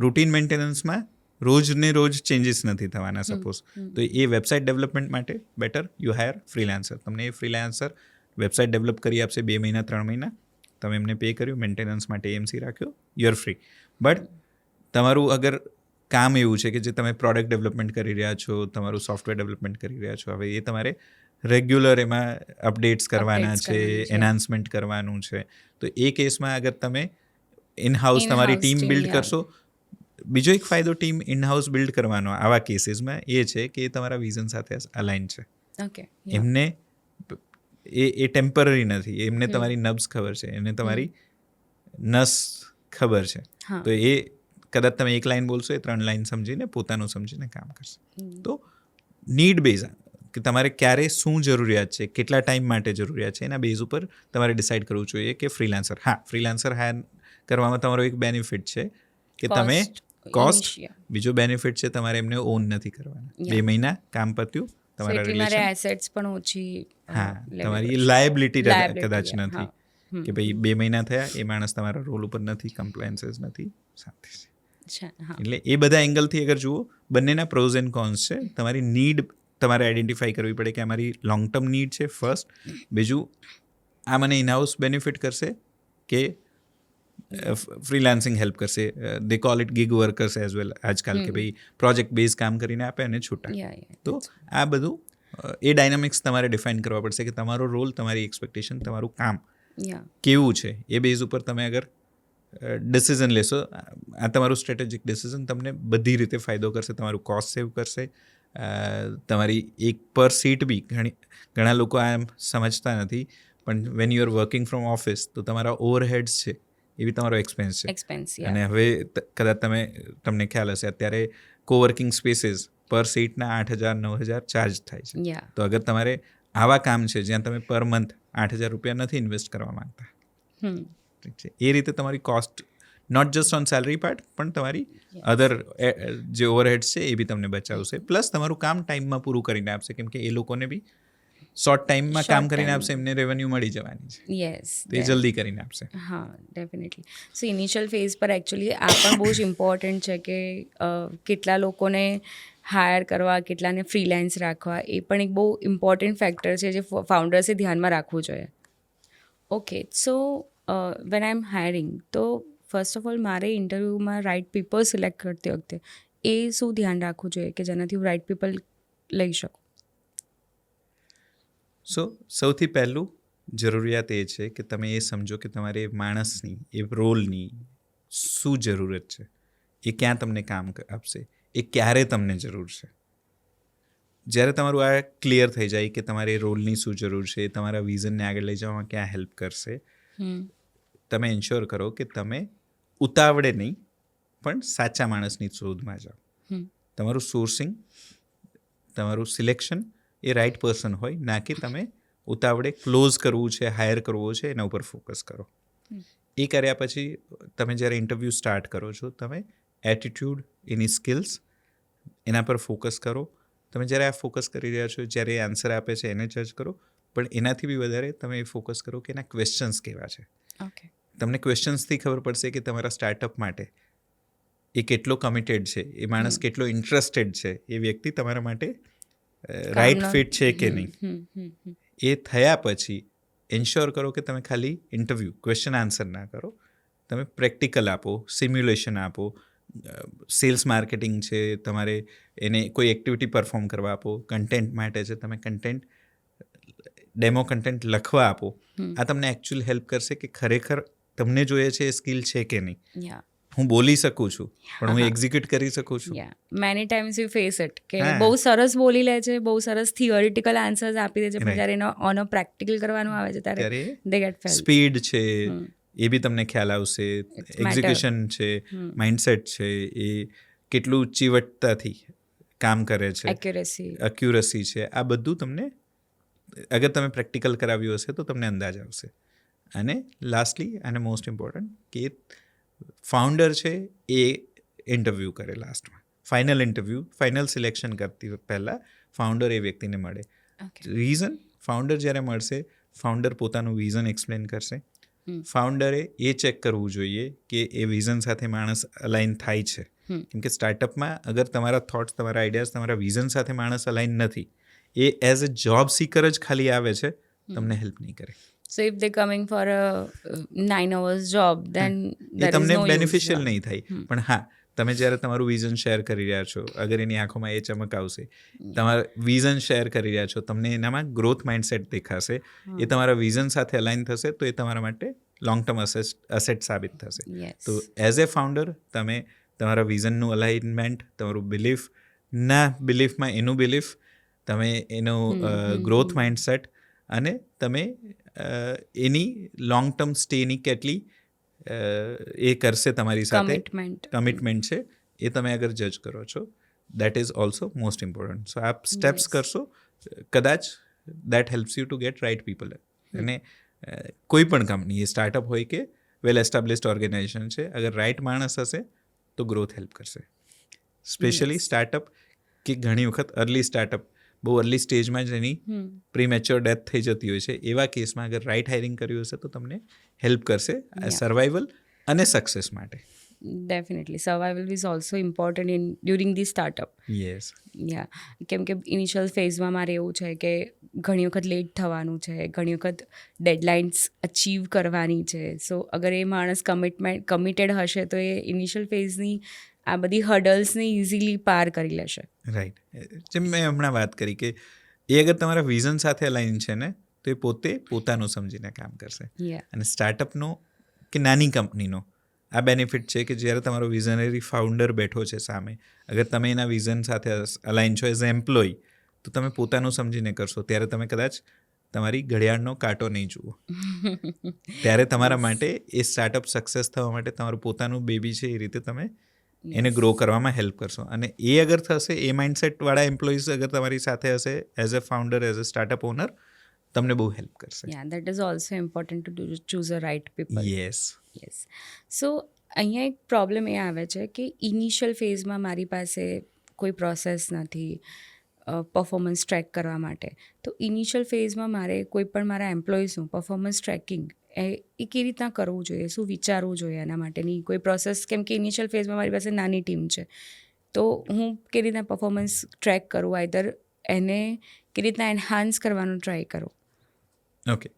રૂટીન મેન્ટેનન્સમાં રોજને રોજ ચેન્જીસ નથી થવાના સપોઝ. તો એ વેબસાઇટ ડેવલપમેન્ટ માટે બેટર યુ હાયર ફ્રીલાન્સર. તમને એ ફ્રીલાન્સર વેબસાઇટ ડેવલપ કરી આપશે 2 મહિના 3 મહિના, તમે એમને પે કર્યું, મેન્ટેનન્સ માટે એમસી રાખ્યો, યુ આર ફ્રી. બટ તમારું અગર કામ એવું છે કે જે તમે પ્રોડક્ટ ડેવલપમેન્ટ કરી રહ્યા છો, તમારું સોફ્ટવેર ડેવલપમેન્ટ કરી રહ્યા છો, હવે એ તમારે રેગ્યુલર એમાં અપડેટ્સ કરવાના Updates છે, કરવાના છે. એન્હાન્સમેન્ટ કરવાનું છે. તો એ કેસમાં અગર તમે ઇન-હાઉસ તમારી In-house team team, build yeah. કરશો, બીજો એક ફાયદો ટીમ ઇન-હાઉસ બિલ્ડ કરવાનો આવા કેસીસમાં એ છે કે એ તમારા વિઝન સાથે અલાઇન છે. ઓકે એમને એ ટેમ્પરરી નથી, એમને તમારી નબ્સ ખબર છે, એમને તમારી નસ ખબર છે. હા. તો એ કદાચ તમે એક લાઈન બોલશો, એ 3 લાઈન સમજીને પોતાનું સમજીને કામ કરશે. તો નીડ બેઝ કે તમારે ક્યારે શું જરૂરિયાત છે, કેટલા ટાઈમ માટે જરૂરિયાત છે, એના બેઝ ઉપર તમારે ડિસાઇડ કરવું જોઈએ કે ફ્રીલાન્સર. હા, ફ્રીલાન્સર હાયર કરવામાં તમારો એક બેનિફિટ છે કે તમે કોસ્ટ, બીજો બેનિફિટ છે તમારે એમને ઓન નથી કરવાના. 2 મહિના કામ પત્યું, તમારા એટલી મારે રિલેશન, એસેટ્સ પણ ઓછી હા, તમારી લાયબિલિટી કદાચ નથી કે ભાઈ 2 મહિના થયા, એ માણસ તમારા રોલ ઉપર નથી, કમ્પ્લાયન્સીસ નથી સાથે છે. એટલે એ બધા એંગલથી અગર જુઓ, બંનેના પ્રોઝ એન્ડ કોન્સ છે. તમારી નીડ તમારે આઈડેન્ટિફાઈ કરવી પડે કે અમારી લોંગ ટર્મ નીડ છે ફર્સ્ટ. બીજું, આ મને ઇનહાઉસ બેનિફિટ કરશે કે ફ્રીલાન્સિંગ હેલ્પ કરશે. They call it gig workers as well આજકાલ, કે ભાઈ પ્રોજેક્ટ બેઝ કામ કરીને આપે અને છૂટા. તો આ બધું એ ડાયનામિક્સ તમારે ડિફાઇન કરવા પડશે કે તમારો રોલ, તમારી એક્સપેક્ટેશન, તમારું કામ કેવું છે. એ બેઝ ઉપર તમે અગર ડિસિઝન લેશો, આ તમારું સ્ટ્રેટેજિક ડિસિઝન તમને બધી રીતે ફાયદો કરશે. તમારું કોસ્ટ સેવ કરશે, તમારી એક પર સીટ બી, ઘણા લોકો આ સમજતા નથી, પણ when you are working from office તો તમારા ઓવરહેડ્સ છે એ બી તમારો એક્સપેન્સ છે. અને હવે કદાચ તમને ખ્યાલ હશે, અત્યારે કોવર્કિંગ સ્પેસીસ પર સીટના 8,000-9,000 ચાર્જ થાય છે. તો અગર તમારે આવા કામ છે જ્યાં તમે પર મંથ 8,000 રૂપિયા નથી ઇન્વેસ્ટ કરવા માંગતા, ઠીક છે, એ રીતે તમારી cost not just on salary part, પણ તમારી અધર જે ઓવરહેડ્સ છે એ બી તમને બચાવશે. પ્લસ તમારું કામ ટાઈમમાં પૂરું કરીને આપશે, કેમ કે એ લોકોને બી શોર્ટ ટાઈમમાં કામ કરીને આપશે, એમને રેવન્યુ મળી જવાની છે. યસ, તે જલ્દી કરીને આપશે. હા, ડેફિનેટલી. સો ઇનિશિયલ ફેઝ પર એકચ્યુઅલી આ પણ બહુ જ ઇમ્પોર્ટન્ટ છે કે કેટલા લોકોને હાયર કરવા, કેટલાને ફ્રીલાન્સ રાખવા, એ પણ એક બહુ ઇમ્પોર્ટન્ટ ફેક્ટર છે જે ફાઉન્ડર્સે ધ્યાનમાં રાખવું જોઈએ. Okay, so when I am hiring, તો ફર્સ્ટ ઓફ ઓલ મારે ઇન્ટરવ્યૂમાં રાઇટ પીપલ સિલેક્ટ કરતી વખતે એ શું ધ્યાન રાખવું જોઈએ કે જેનાથી હું રાઇટ પીપલ લઈ શકું? સો સૌથી પહેલું જરૂરિયાત એ છે કે તમે એ સમજો કે તમારે માણસની, એ રોલની શું જરૂરત છે, એ ક્યાં તમને કામ આપશે, એ ક્યારે તમને જરૂર છે. જ્યારે તમારું આ ક્લિયર થઈ જાય કે તમારે રોલની શું જરૂર છે, તમારા વિઝનને આગળ લઈ જવામાં ક્યાં હેલ્પ કરશે, તમે એન્શ્યોર કરો કે તમે ઉતાવળે નહીં પણ સાચા માણસની શોધમાં જાઓ. તમારું સોર્સિંગ, તમારું સિલેક્શન એ રાઇટ પર્સન હોય, ના કે તમે ઉતાવળે ક્લોઝ કરવું છે, હાયર કરવો છે, એના ઉપર ફોકસ કરો. એ કર્યા પછી તમે જ્યારે ઇન્ટરવ્યૂ સ્ટાર્ટ કરો છો, તમે એટીટ્યૂડ, એની સ્કિલ્સ, એના પર ફોકસ કરો. તમે જ્યારે આ ફોકસ કરી રહ્યા છો, જ્યારે એ આન્સર આપે છે એને જજ કરો, પણ એનાથી બી વધારે તમે એ ફોકસ કરો કે એના ક્વેશ્ચન્સ કેવા છે. તમને ક્વેશ્ચન્સથી ખબર પડશે કે તમારા સ્ટાર્ટઅપ માટે એ કેટલો કમિટેડ છે, એ માણસ કેટલો ઇન્ટરેસ્ટેડ છે, એ વ્યક્તિ તમારા માટે રાઇટ ફિટ છે કે નહીં. એ થયા પછી એન્શ્યોર કરો કે તમે ખાલી ઇન્ટરવ્યૂ ક્વેશ્ચન આન્સર ના કરો, તમે પ્રેક્ટિકલ આપો, સિમ્યુલેશન આપો. સેલ્સ માર્કેટિંગ છે, તમારે એને કોઈ એક્ટિવિટી પરફોર્મ કરવા આપો. કન્ટેન્ટ માટે છે, તમે કન્ટેન્ટ, ડેમો કન્ટેન્ટ લખવા આપો. આ તમને એકચ્યુઅલ હેલ્પ કરશે કે ખરેખર તમને જોઈએ છે એ સ્કિલ છે કે નહીં. હું બોલી શકું છું, પણ હું એક્ઝિક્યુટ કરી શકું છું. Many times you face it કે બહુ સરસ બોલી લે છે, બહુ સરસ થિયોરિટિકલ આન્સર્સ આપી દે છે, પણ જ્યારે એનો ઓન પ્રેક્ટિકલ કરવાનું આવે છે ત્યારે દે ગેટ ફેલ. સ્પીડ છે એ બી તમને ખ્યાલ આવશે, એક્ઝિક્યુશન છે, માઇન્ડસેટ છે, એ કેટલું ચીવટતાથી કામ કરે છે, એક્યુરસી છે, આ બધું તમને અગર તમે પ્રેક્ટિકલ કરાવ્યું હશે તો તમને અંદાજ આવશે. અને લાસ્ટલી અને મોસ્ટ ઇમ્પોર્ટન્ટ કે ફાઉન્ડર છે એ ઇન્ટરવ્યૂ કરે લાસ્ટમાં, ફાઇનલ ઇન્ટરવ્યૂ, ફાઇનલ સિલેક્શન કરતી પહેલાં ફાઉન્ડર એ વ્યક્તિને મળે. રીઝન, ફાઉન્ડર જ્યારે મળશે, ફાઉન્ડર પોતાનું વિઝન એક્સપ્લેન કરશે. ફાઉન્ડરે એ ચેક કરવું જોઈએ કે એ વિઝન સાથે માણસ અલાઇન થાય છે. કેમ કે સ્ટાર્ટઅપમાં અગર તમારા થોટ્સ, તમારા આઈડિયાઝ, તમારા વિઝન સાથે માણસ અલાઇન નથી, એ એઝ અ જોબ સીકર જ ખાલી આવે છે, તમને હેલ્પ નહીં કરે. So if they're coming for a 9 hours job, then એ તમને બેનિફિશિયલ નહીં થાય. પણ હા, તમે જ્યારે તમારું વિઝન શેર કરી રહ્યા છો, અગર એની આંખોમાં એ ચમક આવશે, તમારા વિઝન શેર કરી રહ્યા છો, તમને એનામાં ગ્રોથ માઇન્ડસેટ દેખાશે, એ તમારા વિઝન સાથે અલાઇન થશે, તો એ તમારા માટે લોંગ ટર્મ અસેટ સાબિત થશે. તો એઝ એ ફાઉન્ડર તમે તમારા વિઝનનું અલાઇનમેન્ટ, તમારું બિલીફમાં એનું બિલીફ, તમે એનો ગ્રોથ માઇન્ડસેટ અને તમે એની લોંગ ટર્મ સ્ટેની કેટલી એ કરશે તમારી સાથે કમિટમેન્ટ છે, એ તમે અગર જજ કરો છો, that is also most important. So આપ સ્ટેપ્સ કરશો, કદાચ that helps you to get right people. અને કોઈ પણ કંપની, એ સ્ટાર્ટઅપ હોય કે વેલ એસ્ટાબ્લિશ્ડ ઓર્ગેનાઇઝેશન છે, અગર રાઇટ માણસ હશે તો ગ્રોથ હેલ્પ કરશે. સ્પેશિયલી સ્ટાર્ટઅપ કે ઘણી વખત અર્લી સ્ટાર્ટઅપ બહુ અર્લી સ્ટેજમાં જ એની પ્રીમેચ્યોર ડેથ થઈ જતી હોય છે, એવા કેસમાં અગર રાઇટ હાયરિંગ કર્યું હશે તો તમને હેલ્પ કરશે સર્વાઇવલ અને સક્સેસ માટે. Definitely survival is also important during the startup. Yes. કેમ કે ઇનિશિયલ ફેઝમાં મારે એવું છે કે ઘણી વખત લેટ થવાનું છે, ઘણી વખત ડેડલાઇન્સ અચીવ કરવાની છે. સો અગર એ માણસ કમિટેડ હશે તો એ ઇનિશિયલ ફેઝની આ બધી હર્ડલ્સને ઇઝીલી પાર કરી લેશે. રાઈટ. જેમ મેં હમણાં વાત કરી કે એ અગર તમારા વિઝન સાથે અલાઇન છે ને, તો એ પોતે પોતાનું સમજીને કામ કરશે. અને સ્ટાર્ટઅપનો કે નાની કંપનીનો આ બેનિફિટ છે કે જ્યારે તમારો વિઝનરી ફાઉન્ડર બેઠો છે સામે, અગર તમે એના વિઝન સાથે અલાઇન છો એઝ એમ્પ્લોય, તો તમે પોતાનું સમજીને કરશો, ત્યારે તમે કદાચ તમારી ઘડિયાળનો કાંટો નહીં જુઓ. ત્યારે તમારા માટે એ સ્ટાર્ટઅપ સક્સેસ થવા માટે તમારું પોતાનું બેબી છે, એ રીતે તમે એને ગ્રો કરવામાં હેલ્પ કરશો. અને એ અગર થશે, એ માઇન્ડસેટવાળા એમ્પ્લોઈઝ અગર તમારી સાથે હશે as a founder, as a startup owner, તમને બહુ હેલ્પ કરશે. That is also important to choose a right people. Yes. So અહીંયા એક પ્રોબ્લેમ એ આવે છે કે ઇનિશિયલ ફેઝમાં મારી પાસે કોઈ પ્રોસેસ નથી પરફોર્મન્સ ટ્રેક કરવા માટે. તો ઇનિશિયલ ફેઝમાં મારે કોઈ પણ મારા એમ્પ્લોઈઝનું પરફોર્મન્સ ટ્રેકિંગ એ કેવી રીતના કરવું જોઈએ, શું વિચારવું જોઈએ એના માટેની કોઈ પ્રોસેસ? કેમ કે ઇનિશિયલ ફેઝમાં મારી પાસે નાની ટીમ છે, તો હું કેવી રીતના પરફોર્મન્સ ટ્રેક કરું, આઈધર એને કેવી રીતના એન્હાન્સ કરવાનું ટ્રાય કરું. ઓકે.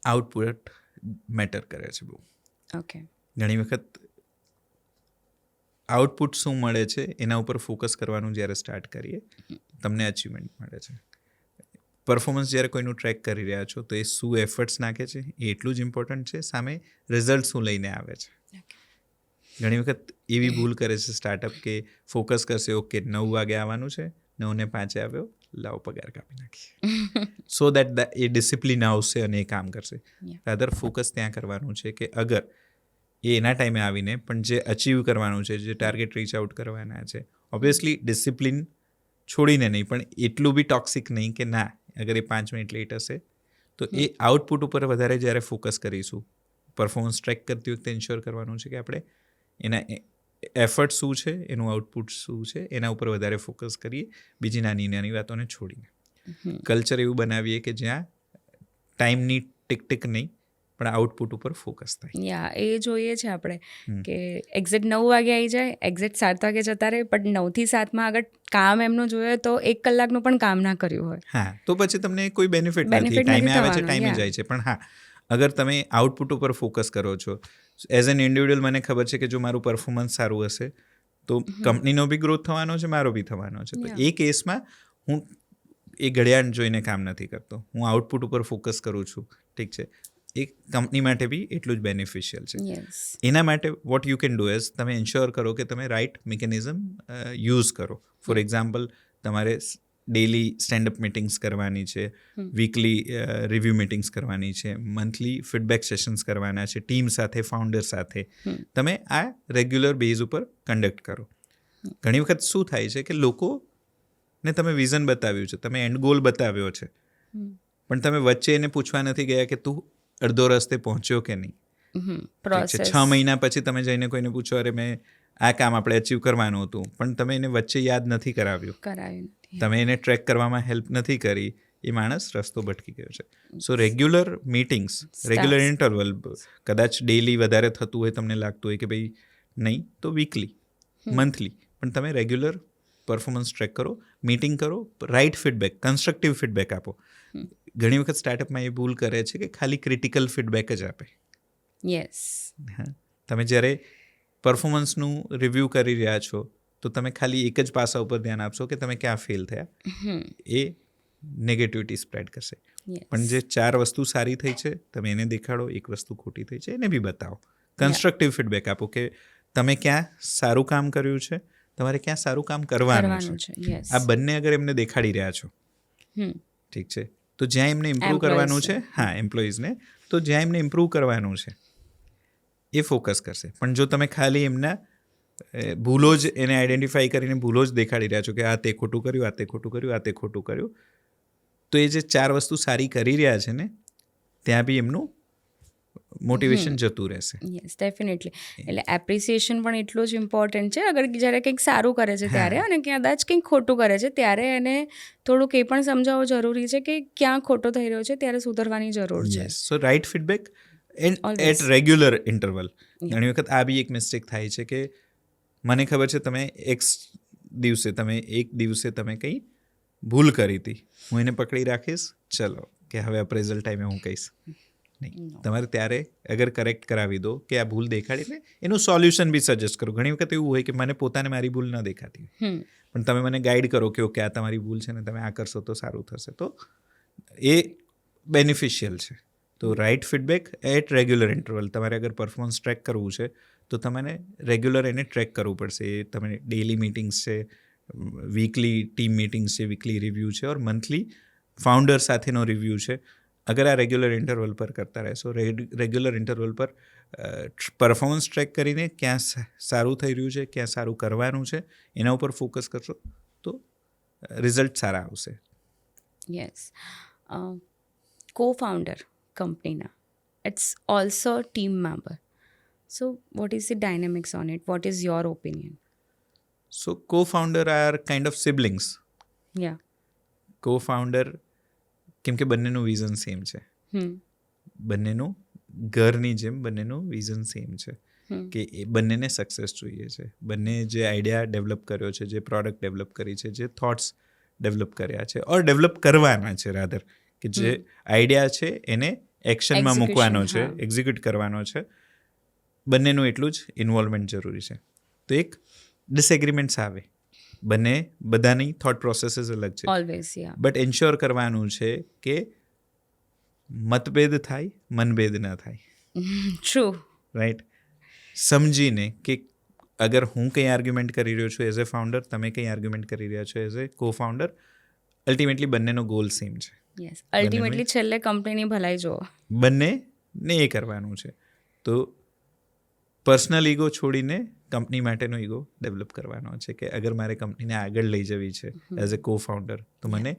આઉટપુટ મેટર કરે છે બહુ. ઓકે. ઘણી વખત આઉટપુટ શું મળે છે એના ઉપર ફોકસ કરવાનું જ્યારે સ્ટાર્ટ કરીએ, તમને અચીવમેન્ટ મળે છે. પરફોર્મન્સ જ્યારે કોઈનું ટ્રેક કરી રહ્યા છો, તો એ શું એફર્ટ્સ નાખે છે એ એટલું જ ઇમ્પોર્ટન્ટ છે, સામે રિઝલ્ટ શું લઈને આવે છે. ઘણી વખત એવી ભૂલ કરે છે સ્ટાર્ટઅપ કે ફોકસ કરશે, ઓકે 9 વાગે આવવાનું છે, 9:05 આવ્યો, લાવો પગાર કાપી નાખીએ, સો દેટ એ ડિસિપ્લિન આવશે અને એ કામ કરશે. રાધર ફોકસ ત્યાં કરવાનું છે કે અગર એ એના ટાઈમે આવીને પણ જે અચીવ કરવાનું છે, જે ટાર્ગેટ રીચ આઉટ કરવાના છે, ઓબ્વિયસલી ડિસિપ્લિન છોડીને નહીં, પણ એટલું બી ટોક્સિક નહીં કે ના, અગર એ 5 મિનિટ લેટ હશે તો એ આઉટપુટ ઉપર વધારે જ્યારે ફોકસ કરીશું. પરફોર્મન્સ ટ્રેક કરતી વખતે ઇન્શ્યોર કરવાનું છે કે આપણે એના એફર્ટ શું છે, એનું આઉટપુટ શું છે, એના ઉપર વધારે ફોકસ કરીએ, બીજી નાની નાની વાતોને છોડીને. કલ્ચર એવું બનાવીએ કે જ્યાં ટાઈમની ટિક નહીં, પણ આઉટપુટ ઉપર ફોકસ થાય. એ જોઈએ છે આપણે કે એક્ઝેક્ટ 9 વાગે આવી જાય, એક્ઝેક્ટ 7 વાગે જતા રહે, પણ 9 થી 7 આગળ કામ એમનું જોઈએ તો 1 કલાકનું પણ કામ ના કર્યું હોય. હા, તો પછી તમને કોઈ બેનિફિટ નથી. ટાઈમે આવે છે, ટાઈમે જાય છે. પણ હા, અગર તમે આઉટપુટ ઉપર ફોકસ કરો છો, એઝ એન ઇન્ડિવિડ્યુઅલ મને ખબર છે કે જો મારું પરફોર્મન્સ સારું હશે તો કંપનીનો બી ગ્રોથ થવાનો છે, મારો બી થવાનો છે. તો એ કેસમાં હું એ ઘડિયાળ જોઈને કામ નથી કરતો, હું આઉટપુટ ઉપર ફોકસ કરું છું. ઠીક છે, એ કંપની માટે બી એટલું જ બેનિફિશિયલ છે. એના માટે what you can do as, તમે એન્શ્યોર કરો કે તમે રાઇટ મિકેનિઝમ યુઝ કરો. ફોર એક્ઝામ્પલ, તમારે ડેલી સ્ટેન્ડઅપ મિટિંગ્સ કરવાની છે, વીકલી રિવ્યૂ મિટિંગ્સ કરવાની છે, મંથલી ફીડબેક સેશન્સ કરવાના છે ટીમ સાથે, ફાઉન્ડર સાથે. તમે આ રેગ્યુલર બેઝ ઉપર કન્ડક્ટ કરો. ઘણી વખત શું થાય છે કે લોકોને તમે વિઝન બતાવ્યું છે, તમે એન્ડ ગોલ બતાવ્યો છે, પણ તમે વચ્ચે એને પૂછવા નથી ગયા કે તું અડધો રસ્તે પહોંચ્યો કે નહીં. 6 મહિના પછી તમે જઈને કોઈને પૂછો, અરે મેં આ કામ આપણે અચીવ કરવાનું હતું, પણ તમે એને વચ્ચે યાદ નથી કરાવ્યું, તમે એને ટ્રેક કરવામાં હેલ્પ નથી કરી, એ માણસ રસ્તો ભટકી ગયો છે. સો રેગ્યુલર મીટિંગ્સ, રેગ્યુલર ઇન્ટરવલ, કદાચ ડેલી વધારે થતું હોય, તમને લાગતું હોય કે ભાઈ નહીં તો વીકલી, મંથલી, પણ તમે રેગ્યુલર પરફોર્મન્સ ટ્રેક કરો, મીટિંગ કરો, રાઇટ ફીડબેક, કન્સ્ટ્રક્ટિવ ફીડબેક આપો. ઘણી વખત સ્ટાર્ટઅપમાં એ ભૂલ કરે છે કે ખાલી ક્રિટિકલ ફીડબેક જ આપે. યસ. તમે જ્યારે પરફોર્મન્સનું રિવ્યૂ કરી રહ્યા છો તો તમે ખાલી એક જ પાસા ઉપર ધ્યાન આપશો કે તમે ક્યાં ફેલ થયા, એ નેગેટિવિટી સ્પ્રેડ કરશે. પણ જે 4 વસ્તુ સારી થઈ છે તમે એને દેખાડો, એક વસ્તુ ખોટી થઈ છે એને બી બતાવો, કન્સ્ટ્રક્ટિવ ફીડબેક આપો કે તમે ક્યાં સારું કામ કર્યું છે, તમારે ક્યાં સારું કામ કરવાનું છે. આ બંને અગર એમને દેખાડી રહ્યા છો, ઠીક છે, તો જ્યાં એમને ઇમ્પ્રૂવ કરવાનું છે, હા એમ્પ્લોઈઝને, તો જ્યાં એમને ઇમ્પ્રૂવ કરવાનું છે એ ફોકસ કરશે. પણ જો તમે ખાલી એમના ભૂલો જ એને આઈડેન્ટિફાઈ કરીને ભૂલો જ દેખાડી રહ્યા છો કે આ તે ખોટું કર્યું, આ તે ખોટું કર્યું, આ તે ખોટું કર્યું, તો એ જે 4 વસ્તુ સારી કરી રહ્યા છે ને ત્યાં બી એમનું મોટિવેશન જતું રહેશે. Yes, definitely. એટલે એપ્રિસિએશન પણ એટલું જ ઇમ્પોર્ટન્ટ છે. અગર જ્યારે કંઈક સારું કરે છે ત્યારે અને કદાચ કંઈક ખોટું કરે છે ત્યારે એને થોડુંક એ પણ સમજાવવું જરૂરી છે કે ક્યાં ખોટો થઈ રહ્યો છે, ત્યારે સુધરવાની જરૂર છે. So right feedback at regular interval. ઘણી વખત આ બી એક મિસ્ટેક થાય છે કે મને ખબર છે તમે એક દિવસે તમે કંઈ ભૂલ કરી હતી, હું એને પકડી રાખીશ, ચલો કે હવે અપ્રેઝલ ટાઈમે હું કહીશ નહીં. તમારે ત્યારે અગર કરેક્ટ કરાવી દો કે આ ભૂલ દેખાડીને એનું સોલ્યુશન બી સજેસ્ટ કરો. ઘણી વખત એવું હોય કે મને પોતાને મારી ભૂલ ન દેખાતી, પણ તમે મને ગાઈડ કરો કે ઓકે આ તમારી ભૂલ છે ને તમે આ કરશો તો સારું થશે, તો એ બેનિફિશિયલ છે. તો right feedback at regular interval. તમારે અગર પરફોર્મન્સ ટ્રેક કરવું છે તો તમારે રેગ્યુલર એને ટ્રેક કરવું પડશે. એ તમે ડેલી મીટિંગ્સ છે, વીકલી ટીમ મીટિંગ્સ છે, વીકલી રિવ્યૂ છે, ઓર મંથલી ફાઉન્ડર સાથેનો રિવ્યૂ છે. અગર આ રેગ્યુલર ઇન્ટરવલ પર કરતા રહેશો, રેગ્યુલર ઇન્ટરવલ પર પરફોર્મન્સ ટ્રેક કરીને ક્યાં સારું થઈ રહ્યું છે, ક્યાં સારું કરવાનું છે, એના ઉપર ફોકસ કરશો તો રિઝલ્ટ સારા આવશે. યસ. co-founder કંપનીના, it's also team member. So what is the dynamics on it? What is your opinion? So co-founder are kind of siblings. Yeah. co-founder કેમ કે બંનેનું વિઝન સેમ છે, બંનેનું ઘરની જેમ બંનેનું વિઝન સેમ છે કે એ બંનેને સક્સેસ જોઈએ છે. બંને જે આઈડિયા ડેવલપ કર્યો છે, જે પ્રોડક્ટ ડેવલપ કરી છે, જે થોટ્સ ડેવલપ કર્યા છે ઓર ડેવલપ કરવાના છે, રાધર કે જે આઈડિયા છે એને એક્શનમાં મૂકવાનો છે, એક્ઝિક્યુટ કરવાનો છે, બંનેનું એટલું જ ઇન્વોલ્વમેન્ટ જરૂરી છે. તો એક ડિસએગ્રીમેન્ટ્સ આવે, બધાની થોટ પ્રોસેસીસ અલગ છે, ઓલવેઝ, યા, બટ એન્શ્યોર કરવાનું છે કે મતભેદ થાય, મનભેદ ન થાય. ટ્રુ. રાઈટ. સમજીને કે અગર હું કંઈ આર્ગ્યુમેન્ટ કરી રહ્યો છું એઝ એ ફાઉન્ડર, તમે કંઈ આર્ગ્યુમેન્ટ કરી રહ્યા છો એઝ એ co-founder, અલ્ટિમેટલી બંનેનો ગોલ સેમ છે. યસ, અલ્ટિમેટલી છેલ્લે કંપનીની ભલાઈ જુઓ, બંનેને એ કરવાનું છે. તો પર્સનલ ઈગો છોડીને કંપની માટેનો ઈગો ડેવલપ કરવાનો છે કે અગર મારે કંપનીને આગળ લઈ જવી છે એઝ એ co-founder, તો મને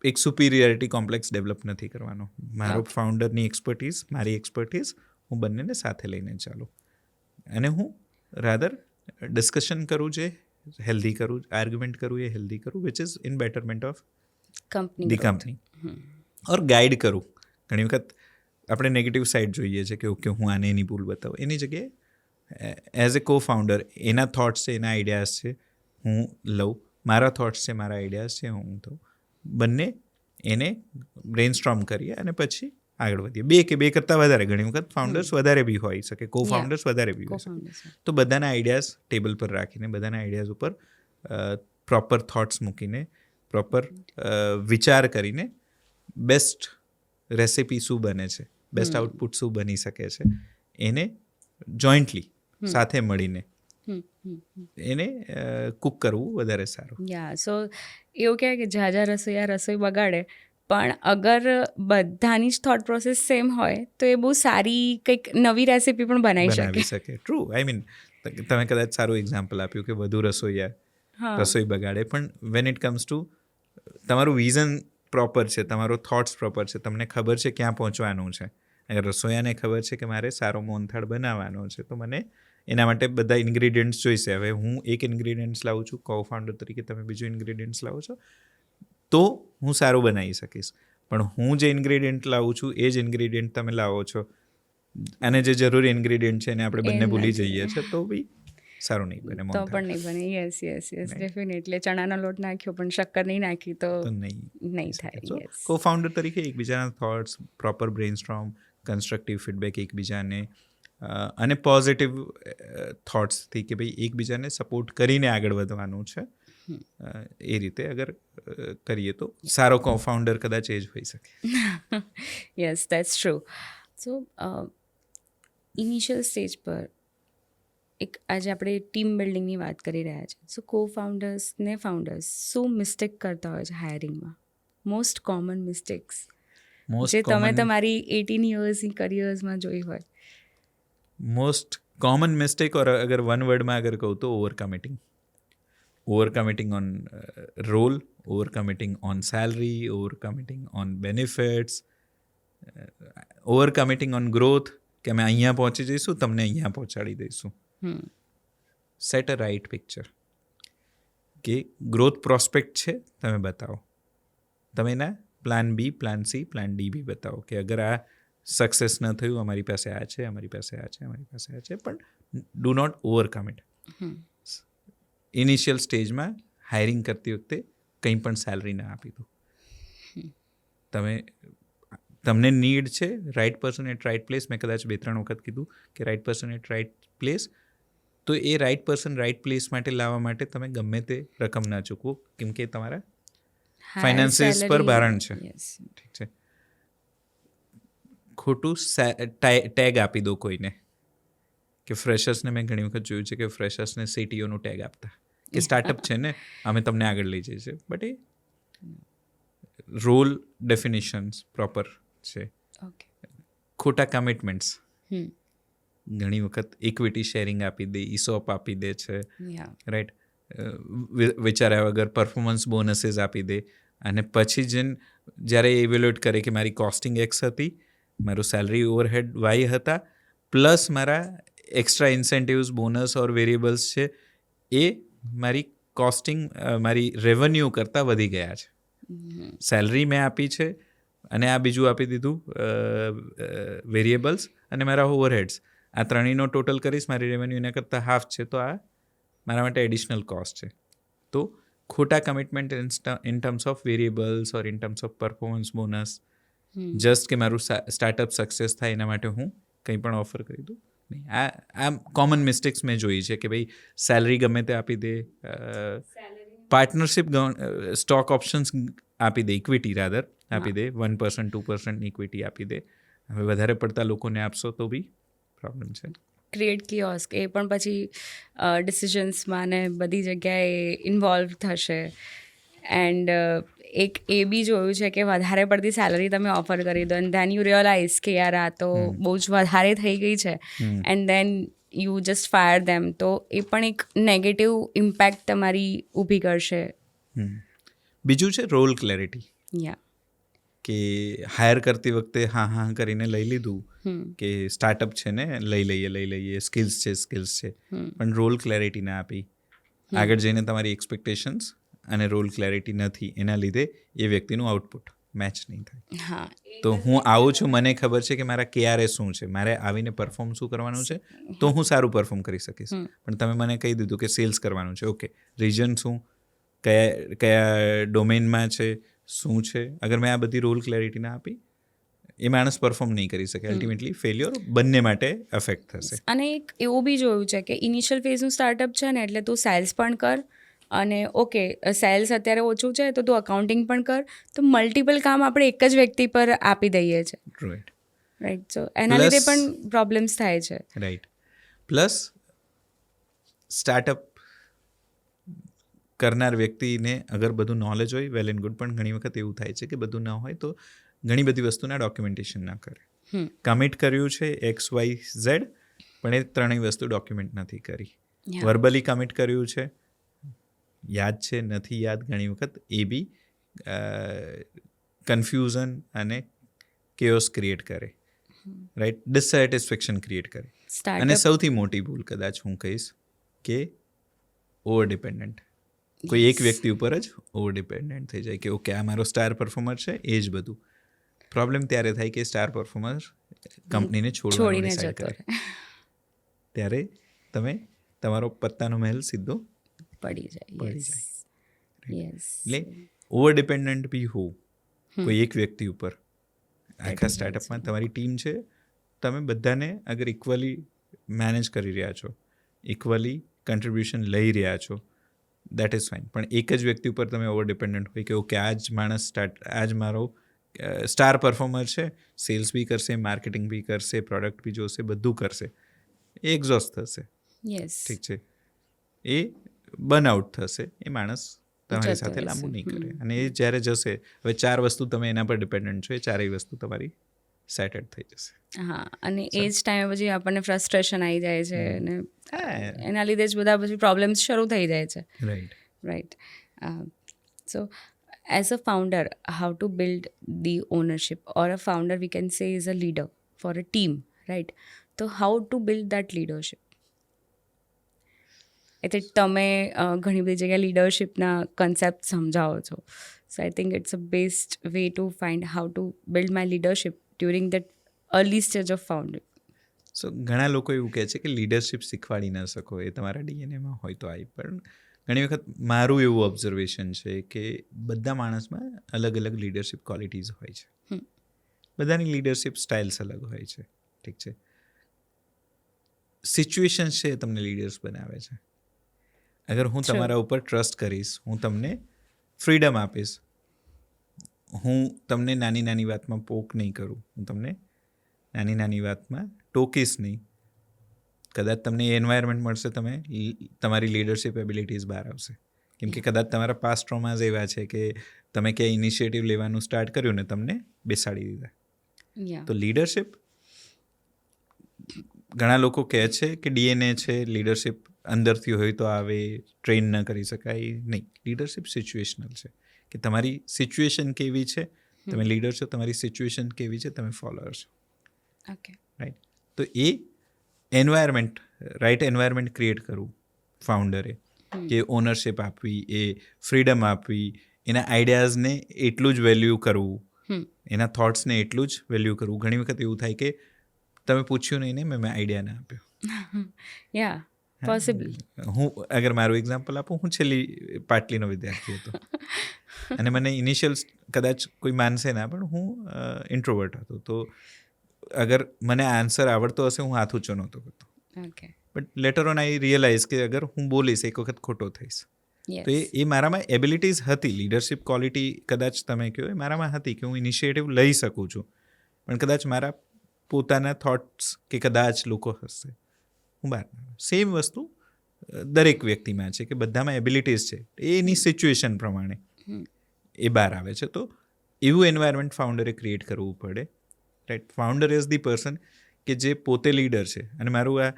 એક સુપિરિયરિટી કોમ્પ્લેક્સ ડેવલપ નથી કરવાનો. મારો ફાઉન્ડરની એક્સપર્ટીઝ, મારી એક્સપર્ટીઝ, હું બંનેને સાથે લઈને ચાલું અને હું રાધર ડિસ્કશન કરું, જે હેલ્ધી કરું, આર્ગ્યુમેન્ટ કરું એ હેલ્ધી કરું, which is in betterment of the company, or guide કરું. ઘણી વખત આપણે નેગેટિવ સાઈડ જોઈએ છે કે ઓકે હું આને એની ભૂલ બતાવું, એની જગ્યાએ એઝ એ co-founder એના થોટ્સ છે, એના આઈડિયાઝ છે, હું લઉં, મારા થોટ્સ છે, મારા આઈડિયાઝ છે, હું તો બંને એને બ્રેઇનસ્ટોર્મ કરીએ અને પછી આગળ વધીએ. બે કરતાં વધારે, ઘણી વખત ફાઉન્ડર્સ વધારે બી હોઈ શકે, co-founders વધારે બી હોઈ શકે. તો બધાના આઈડિયાઝ ટેબલ પર રાખીને, બધાના આઈડિયાઝ ઉપર પ્રોપર થોટ્સ મૂકીને, પ્રોપર વિચાર કરીને બેસ્ટ રેસિપી શું બને છે, બેસ્ટ આઉટપુટ શું બની શકે છે, એને જોઈન્ટલી સાથે મળીને એને કુક કરવું વધારે સારું. યા. સો એવું કહેવાય કે જ્યાં રસોઈયા રસોઈ બગાડે, પણ અગર બધાની જ થોટ પ્રોસેસ સેમ હોય તો એ બહુ સારી કંઈક નવી રેસિપી પણ બનાવી શકે. ટ્રુ. આઈ મીન તમે કદાચ સારું એક્ઝામ્પલ આપ્યું કે વધુ રસોઈયા રસોઈ બગાડે, પણ વેન ઇટ કમ્સ ટુ તમારું વિઝન પ્રોપર છે, તમારો થોટ્સ પ્રોપર છે, તમને ખબર છે ક્યાં પહોંચવાનું છે. અગર રસોઈયાને ખબર છે કે મારે સારો મોહનથાળ બનાવવાનો છે તો મને એના માટે બધા ઇન્ગ્રીડિયન્ટ્સ જોઈશે. હવે હું એક ઇન્ગ્રીડિયન્ટ્સ લાવું છું, co-founder તરીકે તમે બીજું ઇન્ગ્રીડિયન્ટ્સ લાવો છો, તો હું સારું બનાવી શકીશ. પણ હું જે ઇન્ગ્રીડિયન્ટ લાવું છું એ જ ઇન્ગ્રીડિયન્ટ તમે લાવો છો અને જે જરૂરી ઇન્ગ્રીડિયન્ટ છે એને આપણે બંને ભૂલી જઈએ છીએ, તો બી સારું નહીં બને, તો પણ નહીં બને. Yes, definitely. ચણાનો લોટ નાખ્યો પણ શક્કર નહીં નાખી તો નહીં થાય. co-founder તરીકે એકબીજાના થોટ્સ, પ્રોપર બ્રેઇનસ્ટોર્મ, કન્સ્ટ્રક્ટિવ ફીડબેક એકબીજાને અને પોઝિટિવ થોટ્સથી કે ભાઈ એકબીજાને સપોર્ટ કરીને આગળ વધવાનું છે. એ રીતે અગર કરીએ તો સારો કોફાઉન્ડર કદાચ એ જ હોઈ શકે. Yes that's true. So initial stage પર એક આજે આપણે ટીમ બિલ્ડિંગની વાત કરી રહ્યા છીએ. સો કો ફાઉન્ડર્સ ને ફાઉન્ડર્સ શું મિસ્ટેક કરતા હોય છે હાયરિંગમાં? મોસ્ટ કોમન મિસ્ટેક્સ જે તમે તમારી 18 યર્સની કરિયર્સમાં જોઈ હોય. મોસ્ટ કોમન મિસ્ટેક ઓર અગર વન વર્ડમાં અગર કહું તો over committing on role, over committing on salary, over committing on benefits, over committing on growth, કે અમે અહીંયા પહોંચી જઈશું, તમને અહીંયા પહોંચાડી દઈશું. સેટ અ રાઇટ પિક્ચર કે ગ્રોથ પ્રોસ્પેક્ટ છે, તમે બતાવો. તમે એના plan B, plan C, plan D બી બતાવો કે અગર આ સક્સેસ ન થયું, અમારી પાસે આ છે, અમારી પાસે આ છે, અમારી પાસે આ છે, પણ do not over commit. Initial સ્ટેજમાં હાયરિંગ કરતી વખતે કંઈ પણ સેલરી ના આપી દો. તમને નીડ છે right person at right place. મેં કદાચ 2-3 વખત કીધું કે right person at right place. તો એ રાઇટ પર્સન રાઇટ પ્લેસ માટે લાવવા માટે તમે ગમે તે રકમ ના ચૂકવો, કેમ કે તમારા ફાઇનાન્સીસ પર ભારણ છે. ઠીક છે. ખોટું ટેગ આપી દો કોઈને, કે ફ્રેશર્સને મેં ઘણી વખત જોયું છે કે ફ્રેશર્સને CTOનું ટેગ આપતા કે સ્ટાર્ટઅપ છે ને, અમે તમને આગળ લઈ જઈએ છીએ. બટ એ રોલ ડેફિનેશન્સ પ્રોપર છે. ખોટા કમિટમેન્ટ્સ. ઘણી વખત ઇક્વિટી શેરિંગ આપી દે, ઇસોપ આપી દે છે, રાઈટ. વિચાર્યા વગર પરફોર્મન્સ બોનસીસ આપી દે, અને પછી જ્યારે ઇવેલ્યુએટ કરે કે મારી કોસ્ટિંગ X હતી, મારું સેલરી ઓવરહેડ Y હતા, પ્લસ મારા એક્સ્ટ્રા ઇન્સેન્ટિવ્સ, બોનસ ઓર વેરિયેબલ્સ છે, એ મારી કોસ્ટિંગ, મારી રેવન્યુ કરતાં વધી ગયા છે. સેલરી મેં આપી છે અને આ બીજું આપી દીધું વેરિયેબલ્સ અને મારા ઓવરહેડ્સ, આ ત્રણેયનો ટોટલ કરીશ, મારી રેવન્યુ એના કરતાં હાફ છે, તો આ મારા માટે એડિશનલ કોસ્ટ છે. તો ખોટા commitment in terms of variables or in terms of performance bonus, just કે મારું સ્ટાર્ટઅપ સક્સેસ થાય એના માટે હું કંઈ પણ ઓફર કરી દઉં નહીં. આ કોમન મિસ્ટેક્સ મેં જોઈ છે કે ભાઈ સેલરી ગમે તે આપી દે, પાર્ટનરશિપ સ્ટોક ઓપ્શન્સ આપી દે, ઇક્વિટી રાધર આપી દે, 1%, 2% ઇક્વિટી આપી દે. હવે વધારે પડતા લોકોને આપશો તો બી પ્રોબ્લેમ છે. ક્રિએટ કિયોસ્ક, એ પણ પછી ડિસિઝન્સમાં ને બધી જગ્યાએ ઇન્વોલ્વ થશે. એન્ડ એક એ બી જોયું છે કે વધારે પડતી સેલરી તમે ઓફર કરી દો, એન્ડ ધેન યુ રિયલાઇઝ કે યાર આ તો બહુ જ વધારે થઈ ગઈ છે, and then you just fire them. તો એ પણ એક નેગેટિવ ઇમ્પેક્ટ તમારી ઊભી કરશે. બીજું છે રોલ ક્લેરિટી. યા કે હાયર કરતી વખતે હા કરીને લઈ લીધું કે સ્ટાર્ટઅપ છે ને, લઈ લઈએ, સ્કિલ્સ છે, પણ રોલ ક્લેરિટી ના આપી. આગળ જઈને તમારી એક્સપેક્ટેશન્સ અને રોલ ક્લેરિટી નથી, એના લીધે એ વ્યક્તિનું આઉટપુટ મેચ નહીં થાય. તો હું આવું છું, મને ખબર છે કે મારા KRA શું છે, મારે આવીને પરફોર્મ શું કરવાનું છે, તો હું સારું પરફોર્મ કરી શકીશ. પણ તમે મને કહી દીધું કે સેલ્સ કરવાનું છે, ઓકે, રીજન શું, કયા ડોમેનમાં છે, શું છે, અગર મેં આ બધી રોલ ક્લેરિટી ના આપી, એ માણસ પરફોર્મ નહીં કરી શકે. અલ્ટિમેટલી ફેલ્યોર બંને માટે અફેક્ટ થશે. અને એક એવું બી જોયું છે કે ઇનિશિયલ ફેઝનું સ્ટાર્ટઅપ છે ને, એટલે તું સેલ્સ પણ કર, અને ઓકે સેલ્સ અત્યારે ઓછું છે તો તું અકાઉન્ટિંગ પણ કર, તો મલ્ટિપલ કામ આપણે એક જ વ્યક્તિ પર આપી દઈએ છીએ. રાઈટ. સો એના લીધે પણ પ્રોબ્લેમ્સ થાય છે. રાઈટ. પ્લસ સ્ટાર્ટઅપ કરનાર વ્યક્તિને અગર બધું નોલેજ હોય, વેલ એન્ડ ગુડ, પણ ઘણી વખત એવું થાય છે કે બધું ના હોય, તો ઘણી બધી વસ્તુના ડોક્યુમેન્ટેશન ના કરે. કમિટ કર્યું છે XYZ, પણ એ ત્રણેય વસ્તુ ડોક્યુમેન્ટ નથી કરી. વર્બલી કમિટ કર્યું છે, યાદ છે, નથી યાદ, ઘણી વખત એ બી કન્ફ્યુઝન અને કેઓસ ક્રિએટ કરે. રાઈટ. ડિસસેટિસ્ફેક્શન ક્રિએટ કરે. અને સૌથી મોટી ભૂલ કદાચ હું કહીશ કે ઓવર ડિપેન્ડન્ટ. કોઈ એક વ્યક્તિ ઉપર જ ઓવર ડિપેન્ડન્ટ થઈ જાય કે ઓકે આ મારો સ્ટાર પરફોર્મર છે, એ જ બધું. પ્રોબ્લેમ ત્યારે થાય કે સ્ટાર પરફોર્મર કંપનીને છોડીને ડિસાઇડ કરે, ત્યારે તમે તમારો પત્તાનો મહેલ સીધો પડી જાય. એટલે ઓવર ડિપેન્ડન્ટ બી હોવું કોઈ એક વ્યક્તિ ઉપર. આખા સ્ટાર્ટઅપમાં તમારી ટીમ છે તમે બધાને અગર ઇક્વલી મેનેજ કરી રહ્યા છો, ઇક્વલી કન્ટ્રીબ્યુશન લઈ રહ્યા છો, દેટ ઇઝ ફાઇન. પણ એક જ વ્યક્તિ ઉપર તમે ઓવર ડિપેન્ડન્ટ હોય કે ઓકે આ જ માણસ આ જ મારો સ્ટાર પરફોર્મર છે, સેલ્સ બી કરશે, માર્કેટિંગ બી કરશે, પ્રોડક્ટ બી જોશે, બધું કરશે, એ એક્ઝોસ્ટ થશે. યસ, ઠીક છે, એ બર્નઆઉટ થશે, એ માણસ તમારી જતો સાથે રહેશે. લાંબુ નહીં કરે. અને એ જ્યારે જશે, હવે 4 વસ્તુ તમે એના પર ડિપેન્ડન્ટ છો, એ ચારેય વસ્તુ તમારી સેટેડ થઈ જશે. હા, અને એ જ ટાઈમે પછી આપણને ફ્રસ્ટ્રેશન આવી જાય છે અને હા. એના લીધે જ બધા પછી પ્રોબ્લેમ્સ શરૂ થઈ જાય છે. Right. Right. So, as a founder, how to build the ownership, or a founder we can say is a leader for a team, right? So, how to build that leadership? એટલે તમે ઘણી બધી જગ્યાએ લીડરશિપના concept સમજાવો છો. So I think it's a best way to find how to build my leadership during that early stage of founding. So ઘણા લોકો એવું કહે છે કે લીડરશિપ શીખવાડી ન શકો, એ તમારા ડીએનએમાં હોય તો આવી. પણ ઘણી વખત મારું એવું ઓબ્ઝર્વેશન છે કે બધા માણસમાં અલગ અલગ લીડરશિપ ક્વોલિટીઝ હોય છે. બધાની લીડરશિપ સ્ટાઇલ્સ અલગ હોય છે. ઠીક છે, સિચ્યુએશન્સ છે એ તમને લીડર્સ બનાવે છે. અગર હું તમારા ઉપર ટ્રસ્ટ કરીશ, હું તમને ફ્રીડમ આપીશ, હું તમને નાની નાની વાતમાં પોક નહીં કરું, હું તમને નાની નાની વાતમાં ટોકીશ નહીં, કદાચ તમને એ એન્વાયરમેન્ટ મળશે, તમારી લીડરશિપ એબિલિટીઝ બહાર આવશે. કેમ કે કદાચ તમારા પાસ્ટ ટ્રોમાઝ એવા છે કે તમે ક્યાંય ઇનિશિયેટિવ લેવાનું સ્ટાર્ટ કર્યું ને તમને બેસાડી દીધા. તો લીડરશિપ, ઘણા લોકો કહે છે કે ડીએનએ છે, લીડરશિપ અંદરથી હોય તો આવે, ટ્રેન ન કરી શકાય. નહીં, લીડરશિપ સિચ્યુએશનલ છે કે તમારી સિચ્યુએશન કેવી છે, તમે લીડર છો, તમારી સિચ્યુએશન કેવી છે, તમે ફોલોઅર છો. Okay, right. તો એ એન્વાયરમેન્ટ, રાઈટ એન્વાયરમેન્ટ ક્રિએટ કરવું ફાઉન્ડરે, કે ઓનરશિપ આપવી, એ ફ્રીડમ આપવી, એના આઈડિયાઝને એટલું જ વેલ્યુ કરવું, એના થોટ્સને એટલું જ વેલ્યુ કરવું. ઘણી વખત એવું થાય કે તમે પૂછ્યું નહીં ને મેં આઈડિયા ના આપ્યો. યા, પોસિબલ. હું અગર મારું એક્ઝામ્પલ આપું, હું છેલ્લી પાટલીનો વિદ્યાર્થી હતો અને મને ઇનિશિયલ, કદાચ કોઈ માનશે ના, પણ હું ઇન્ટ્રોવર્ટ હતો. તો અગર મને આન્સર આવડતો હશે, હું હાથ ઊંચો નહોતો કરતો. Okay, but later on I realise કે અગર હું બોલીશ એક વખત ખોટો થઈશ. તો એ મારામાં એબિલિટીઝ હતી, લીડરશિપ ક્વોલિટી કદાચ તમે કહો એ મારામાં હતી કે હું ઇનિશિયેટિવ લઈ શકું છું, પણ કદાચ મારા પોતાના થોટ્સ કે કદાચ લોકો હશે, હું બહાર. સેમ વસ્તુ દરેક વ્યક્તિમાં છે કે બધામાં એબિલિટીઝ છે, એની સિચ્યુએશન પ્રમાણે એ બહાર આવે છે. તો એવું એન્વાયરમેન્ટ ફાઉન્ડરે ક્રિએટ કરવું પડે. Right. Founder is the person કે જે પોતે લીડર છે. અને મારું આ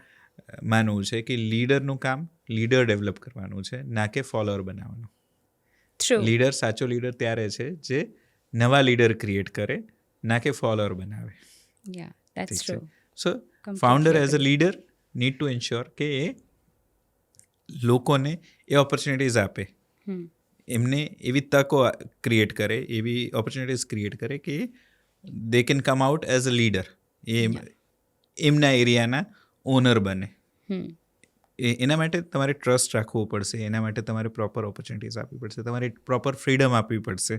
માનવું છે કે લીડરનું કામ લીડર ડેવલપ કરવાનું છે, ના કે ફોલોઅર બનાવવાનું. લીડર, સાચો લીડર ત્યારે છે જે નવા લીડર ક્રિએટ કરે, ના કે ફોલોઅર બનાવે. Yeah, that's true. So founder as a leader need to ensure કે એ લોકોને એ ઓપોર્ચ્યુનિટીઝ આપે, એમને એવી તકો ક્રિએટ કરે, એવી ઓપોર્ચ્યુનિટીઝ ક્રિએટ કરે કે they can come out as a leader, એ એમના એરિયાના ઓનર બને. એના માટે તમારે ટ્રસ્ટ રાખવો પડશે, એના માટે તમારે પ્રોપર ઓપોર્ચ્યુનિટીઝ આપવી પડશે, તમારે પ્રોપર ફ્રીડમ આપવી પડશે.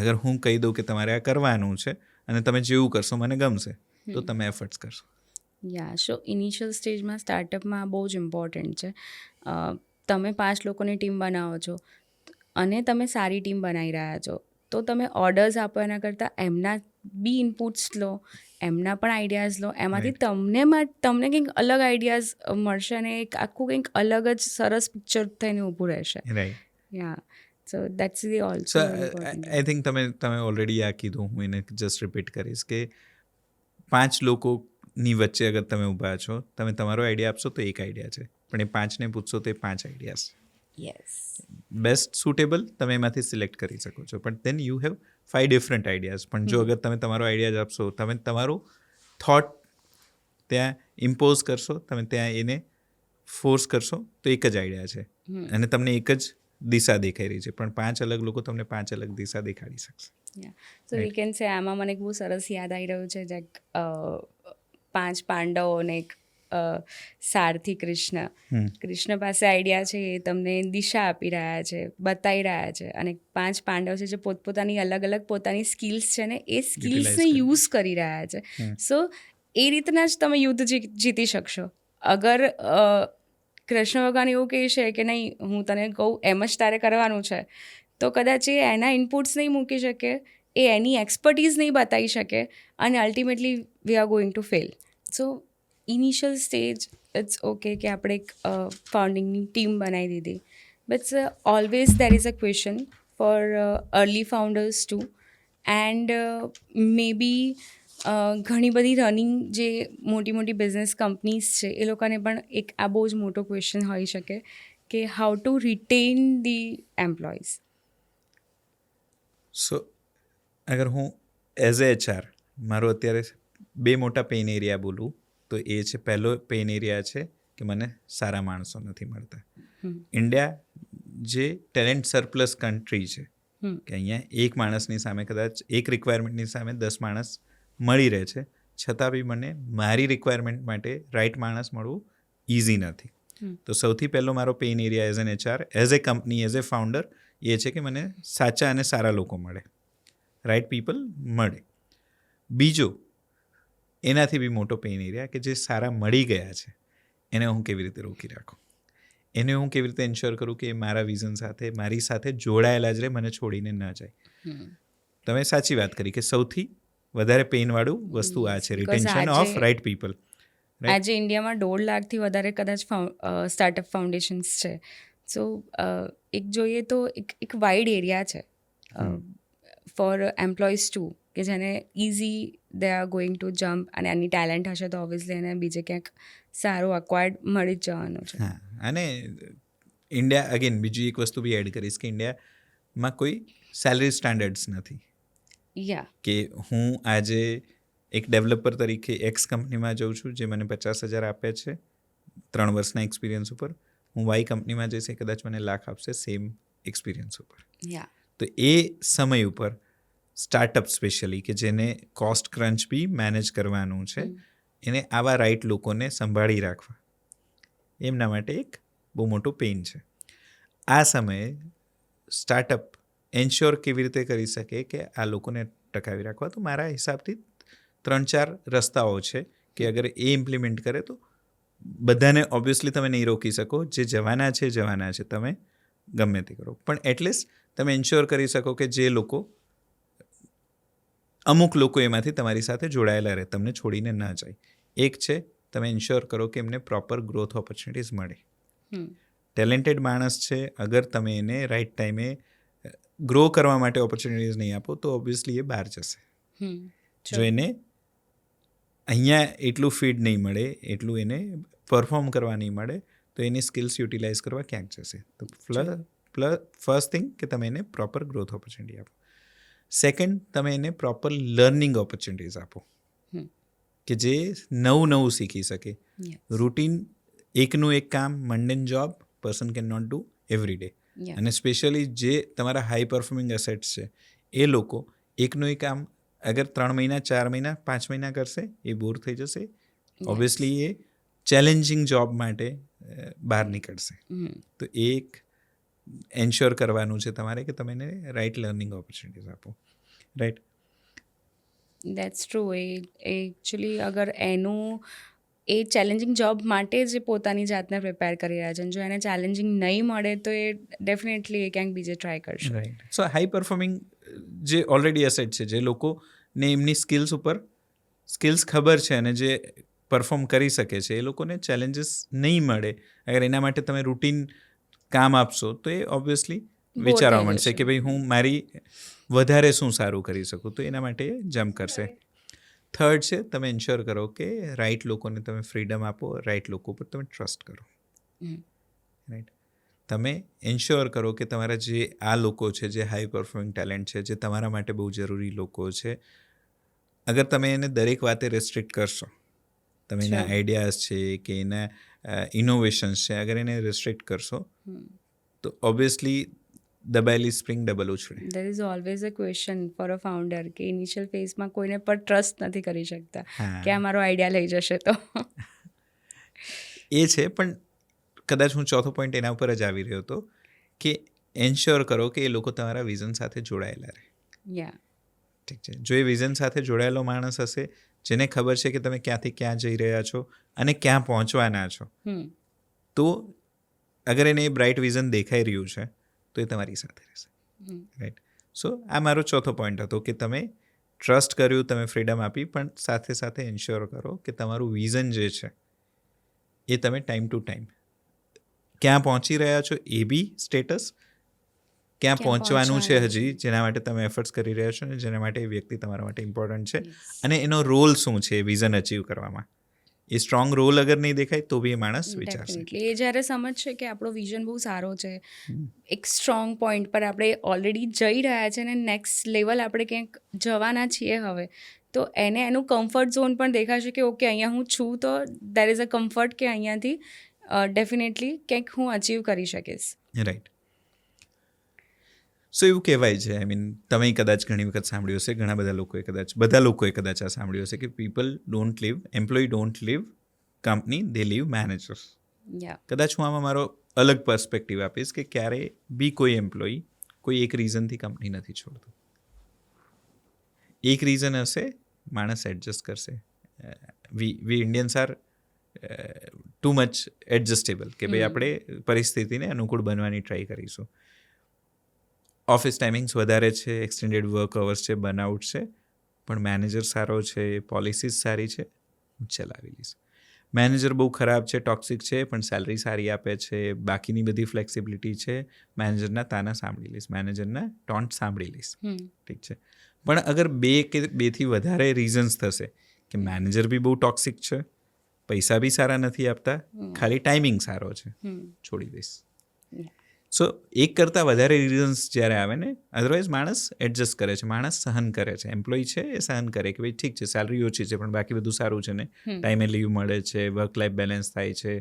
અગર હું કહી દઉં કે તમારે આ કરવાનું છે અને તમે જેવું કરશો મને ગમશે, તો તમે એફર્ટ્સ કરશો. યા, સો ઇનિશિયલ સ્ટેજમાં સ્ટાર્ટઅપમાં બહુ જ ઇમ્પોર્ટન્ટ છે. તમે 5 લોકોની ટીમ બનાવો છો અને તમે સારી ટીમ બનાવી રહ્યા છો, તો તમે ઓર્ડર્સ આપો એના કરતાં એમના બી ઇનપુટ્સ લો, એમના પણ આઈડિયાઝ લો, એમાંથી તમને કંઈક અલગ આઈડિયાઝ મળશે અને એક આખું કંઈક અલગ જ સરસ પિક્ચર થઈને ઊભું રહેશે. Right. Yeah, so that's the also so I think તમે ઓલરેડી આ કીધું, હું એને જસ્ટ રિપીટ કરીશ કે 5 લોકોની વચ્ચે અગર તમે ઊભા છો, તમે તમારો આઈડિયા આપશો તો એક આઈડિયા છે, પણ એ 5ને પૂછશો તો એ 5 આઈડિયાઝ છે. યસ, બેસ્ટ સુટેબલ તમે એમાંથી સિલેક્ટ કરી શકો છો, but then you have 5 different ideas. પણ જો અગર તમે તમારો આઈડિયા જ આપશો, તમે તમારું થોટ ત્યાં ઇમ્પોઝ કરશો, તમે ત્યાં એને ફોર્સ કરશો, તો એક જ આઈડિયા છે અને તમને એક જ દિશા દેખાઈ રહી છે, પણ 5 અલગ લોકો તમને 5 અલગ દિશા દેખાડી શકશે. સો વી કેન સે આમાં મને એક બહુ સરસ યાદ આવી રહ્યું છે, જે 5 પાંડવો અને એક સારથી કૃષ્ણ પાસે આઈડિયા છે, એ તમને દિશા આપી રહ્યા છે, બતાવી રહ્યા છે, અને 5 પાંડવ છે જે પોતપોતાની અલગ અલગ પોતાની સ્કિલ્સ છે ને એ સ્કિલ્સને યુઝ કરી રહ્યા છે. સો એ રીતના જ તમે યુદ્ધ જીતી શકશો. અગર કૃષ્ણ ભગવાન એવું કહે છે કે નહીં હું તને કહું એમ જ તારે કરવાનું છે, તો કદાચ એ એના ઇનપુટ્સ નહીં મૂકી શકે, એ એની એક્સપર્ટીઝ નહીં બતાવી શકે, અને ultimately we are going to fail. So initial stage it's okay કે આપણે એક ફાઉન્ડિંગની ટીમ બનાવી દીધી, but always there is a question for early founders too, and maybe ઘણી બધી રનિંગ જે મોટી મોટી બિઝનેસ કંપનીઝ છે એ લોકોને પણ એક આ બહુ જ મોટો ક્વેશ્ચન હોઈ શકે કે how to retain the employees. So અગર હું એઝ એ HR મારો અત્યારે 2 મોટા પેઇન એરિયા બોલું તો એ છે, પહેલો પેઇન એરિયા છે કે મને સારા માણસો નથી મળતા. ઇન્ડિયા જે ટેલેન્ટ સરપ્લસ કન્ટ્રી છે કે અહીંયા એક માણસની સામે કદાચ એક રિક્વાયરમેન્ટની સામે 10 માણસ મળી રહે છે, છતાં બી મને મારી રિક્વાયરમેન્ટ માટે રાઇટ માણસ મળવું ઇઝી નથી. તો સૌથી પહેલો મારો pain area as an HR, as a company, as a founder એ છે કે મને સાચા અને સારા લોકો મળે, રાઇટ પીપલ મળે. બીજો એનાથી બી મોટો પેઇન એરિયા કે જે સારા મળી ગયા છે એને હું કેવી રીતે રોકી રાખું, એને હું કેવી રીતે એન્શ્યોર કરું કે મારા વિઝન સાથે મારી સાથે જોડાયેલા જ રહે, મને છોડીને ન જાય. તમે સાચી વાત કરી કે સૌથી વધારે પેઇનવાળું વસ્તુ આ છે, રિટેન્શન ઓફ રાઇટ પીપલ. આજે ઇન્ડિયામાં 1.5 લાખથી વધારે કદાચ સ્ટાર્ટઅપ ફાઉન્ડેશન્સ છે. સો એક જોઈએ તો એક વાઇડ એરિયા છે ફોર એમ્પ્લોઈઝ ટુ, કે જેને easy they are going two jump, અને એની ટેલેન્ટ હશે તો ઓબ્વિયસલી એને બીજે ક્યાંક સારું અક્વાયર્ડ મળી જ જવાનું છે. હા, અને ઇન્ડિયા અગેન બીજી એક વસ્તુ બી એડ કરીશ કે ઇન્ડિયામાં કોઈ સેલરી સ્ટાન્ડર્ડ્સ નથી. કે હું આજે એક ડેવલપર તરીકે એક્સ કંપનીમાં જઉં છું જે મને 50,000 આપે છે 3 વર્ષના એક્સપિરિયન્સ ઉપર, હું વાય કંપનીમાં જઈશ એ કદાચ મને લાખ આપશે સેમ એક્સપિરિયન્સ ઉપર. તો એ સમય ઉપર સ્ટાર્ટઅપ સ્પેશિયલી કે જેને કોસ્ટ ક્રંચ બી મેનેજ કરવાનું છે, એને આવા રાઇટ લોકોને સંભાળી રાખવા એમના માટે એક બહુ મોટો પેઇન છે. આ સમયે સ્ટાર્ટઅપ એન્શ્યોર કેવી રીતે કરી શકે કે આ લોકોને ટકાવી રાખવા, તો મારા હિસાબથી 3-4 રસ્તાઓ છે કે અગર એ ઇમ્પ્લિમેન્ટ કરે તો બધાને ઓબ્વિયસલી તમે નહીં રોકી શકો, જે જવાના છે તમે ગમે તે કરો, પણ એટલીસ્ટ તમે એન્શ્યોર કરી શકો કે જે લોકો અમુક લોકો એમાંથી તમારી સાથે જોડાયેલા રહે, તમને છોડીને ન જાય. એક છે તમે એન્શ્યોર કરો કે એમને પ્રોપર ગ્રોથ ઓપોર્ચ્યુનિટીઝ મળે. ટેલેન્ટેડ માણસ છે, અગર તમે એને રાઇટ ટાઈમે ગ્રો કરવા માટે ઓપોર્ચ્યુનિટીઝ નહીં આપો તો ઓબ્વિયસલી એ બહાર જશે. જો એને અહીંયા એટલું ફીડ નહીં મળે, એટલું એને પરફોર્મ કરવા નહીં મળે, તો એની સ્કિલ્સ યુટિલાઇઝ કરવા ક્યાંક જશે. તો ફર્સ્ટ થિંગ કે તમે એને પ્રોપર ગ્રોથ ઓપોર્ચ્યુનિટી આપો. સેકન્ડ, તમે એને પ્રોપર લર્નિંગ ઓપોર્ચ્યુનિટીઝ આપો કે જે નવું શીખી શકે. રૂટીન એકનું એક કામ, mundane job person can not do every day. અને સ્પેશિયલી જે તમારા હાઈ પરફોર્મિંગ એસેટ્સ છે એ લોકો એકનું એક કામ અગર 3 મહિના, 4 મહિના, 5 મહિના કરશે એ બોર થઈ જશે, ઓબ્વિયસલી એ ચેલેન્જિંગ જોબ માટે બહાર નીકળશે. તો એક એન્શ્યોર કરવાનું છે તમારે કે તમે એને રાઇટ લર્નિંગ ઓપોર્ચ્યુનિટીઝ આપો. Right, that's true. A actually અગર એનું એ ચેલેન્જિંગ જોબ માટે જ પોતાની જાતને પ્રિપેર કરી રહ્યા છે, અને જો એને ચેલેન્જિંગ નહીં મળે તો એ ડેફિનેટલી એ ક્યાંક બીજે ટ્રાય કરશે. રાઈટ. સો હાઈ પરફોર્મિંગ જે ઓલરેડી એસેટ છે, જે લોકોને એમની સ્કિલ્સ ખબર છે અને જે પરફોર્મ કરી શકે છે, એ લોકોને ચેલેન્જીસ નહીં મળે અગર એના માટે તમે રૂટીન કામ આપશો તો એ ઓબ્વિયસલી વિચારવા મળશે કે ભાઈ હું મારી વધારે શું સારું કરી શકું, તો એના માટે જમ્પ કરશે. થર્ડ છે તમે એન્શ્યોર કરો કે રાઇટ લોકોને તમે ફ્રીડમ આપો, રાઇટ લોકો પર તમે ટ્રસ્ટ કરો. રાઈટ, તમે એન્શ્યોર કરો કે તમારા જે આ લોકો છે, જે હાઈ પરફોર્મિંગ ટેલેન્ટ છે, જે તમારા માટે બહુ જરૂરી લોકો છે, અગર તમે એને દરેક વાતે રેસ્ટ્રિક્ટ કરશો, તમે એના આઈડિયાઝ છે કે એના ઇનોવેશન્સ છે, અગર એને રેસ્ટ્રિક્ટ કરશો તો ઓબ્વિયસલી દબાયેલી સ્પ્રિંગ ડબલ ઉછળે. There is always a question for a founder કે ઇનિશિયલ ફેઝમાં કોઈને પર ટ્રસ્ટ નથી કરી શકતા કે આ મારો આઈડિયા લઈ જશે તો. એ છે, પણ કદાચ હું ચોથો પોઈન્ટ એના ઉપર જ આવી રહ્યો હતો કે એન્શ્યોર કરો કે એ લોકો તમારા વિઝન સાથે જોડાયેલા રહે. યા ઠીક છે. જો એ વિઝન સાથે જોડાયેલો માણસ હશે, જેને ખબર છે કે તમે ક્યાંથી ક્યાં જઈ રહ્યા છો અને ક્યાં પહોંચવાના છો, તો અગર એને એ બ્રાઇટ વિઝન દેખાઈ રહ્યું છે તો એ તમારી સાથે રહેશે. રાઈટ. સો આ મારો ચોથો પોઈન્ટ હતો કે તમે ટ્રસ્ટ કર્યું, તમે ફ્રીડમ આપી, પણ સાથે સાથે એન્શ્યોર કરો કે તમારું વિઝન જે છે એ તમે ટાઈમ ટુ ટાઈમ ક્યાં પહોંચી રહ્યા છો એ બી સ્ટેટસ, ક્યાં પહોંચવાનું છે હજી જેના માટે તમે એફર્ટ્સ કરી રહ્યા છો ને જેના માટે એ વ્યક્તિ તમારા માટે ઇમ્પોર્ટન્ટ છે, અને એનો રોલ શું છે એ વિઝન અચીવ કરવામાં. એ સ્ટ્રોંગ રોલ અગર નહીં દેખાય તો બી એ માણસ વિચારશે. ડેફિનેટલી એ જ્યારે સમજશે કે આપણો વિઝન બહુ સારો છે, એક સ્ટ્રોંગ પોઈન્ટ પર આપણે ઓલરેડી જઈ રહ્યા છે અને નેક્સ્ટ લેવલ આપણે ક્યાંક જવાના છીએ હવે, તો એને એનું કમ્ફર્ટ ઝોન પણ દેખાશે કે ઓકે અહીંયા હું છું તો દેર ઇઝ અ કમ્ફર્ટ કે અહીંયાથી ડેફિનેટલી કંઈક હું અચીવ કરી શકીશ. રાઈટ. સો એવું કહેવાય છે, આઈ મીન તમે કદાચ ઘણી વખત સાંભળ્યું હશે, ઘણા બધા લોકોએ કદાચ આ સાંભળ્યું હશે કે employee don't leave company, they leave managers. કદાચ હું આમાં મારો અલગ પર્સપેક્ટિવ આપીશ કે ક્યારે બી કોઈ એમ્પ્લોય કોઈ એક રીઝનથી કંપની નથી છોડતો. એક રીઝન હશે, માણસ એડજસ્ટ કરશે. We Indians are too much adjustable કે ભાઈ આપણે પરિસ્થિતિને અનુકૂળ બનવાની ટ્રાય કરીશું. ઓફિસ ટાઈમિંગ્સ વધારે છે, એક્સટેન્ડેડ વર્ક અવર્સ છે, બર્નઆઉટ છે, પણ મેનેજર સારો છે, પોલિસીસ સારી છે, હું ચલાવી લઈશ. મેનેજર બહુ ખરાબ છે, ટોક્સિક છે, પણ સેલરી સારી આપે છે, બાકીની બધી ફ્લેક્સિબિલિટી છે, મેનેજરના તાના સાંભળી લઈશ, મેનેજરના ટોન્ટ સાંભળી લઈશ. ઠીક છે. પણ અગર બેથી વધારે રીઝન્સ થશે કે મેનેજર બી બહુ ટોક્સિક છે, પૈસા બી સારા નથી આપતા, ખાલી ટાઈમિંગ સારો છે, છોડી દઈશ. સો એક કરતાં વધારે રીઝન્સ જ્યારે આવે ને, અધરવાઇઝ માણસ એડજસ્ટ કરે છે, માણસ સહન કરે છે. એમ્પ્લોય છે એ સહન કરે કે ભાઈ ઠીક છે, સેલરી ઓછી છે પણ બાકી બધું સારું છે ને, ટાઈમે લીવ મળે છે, વર્ક લાઈફ બેલેન્સ થાય છે,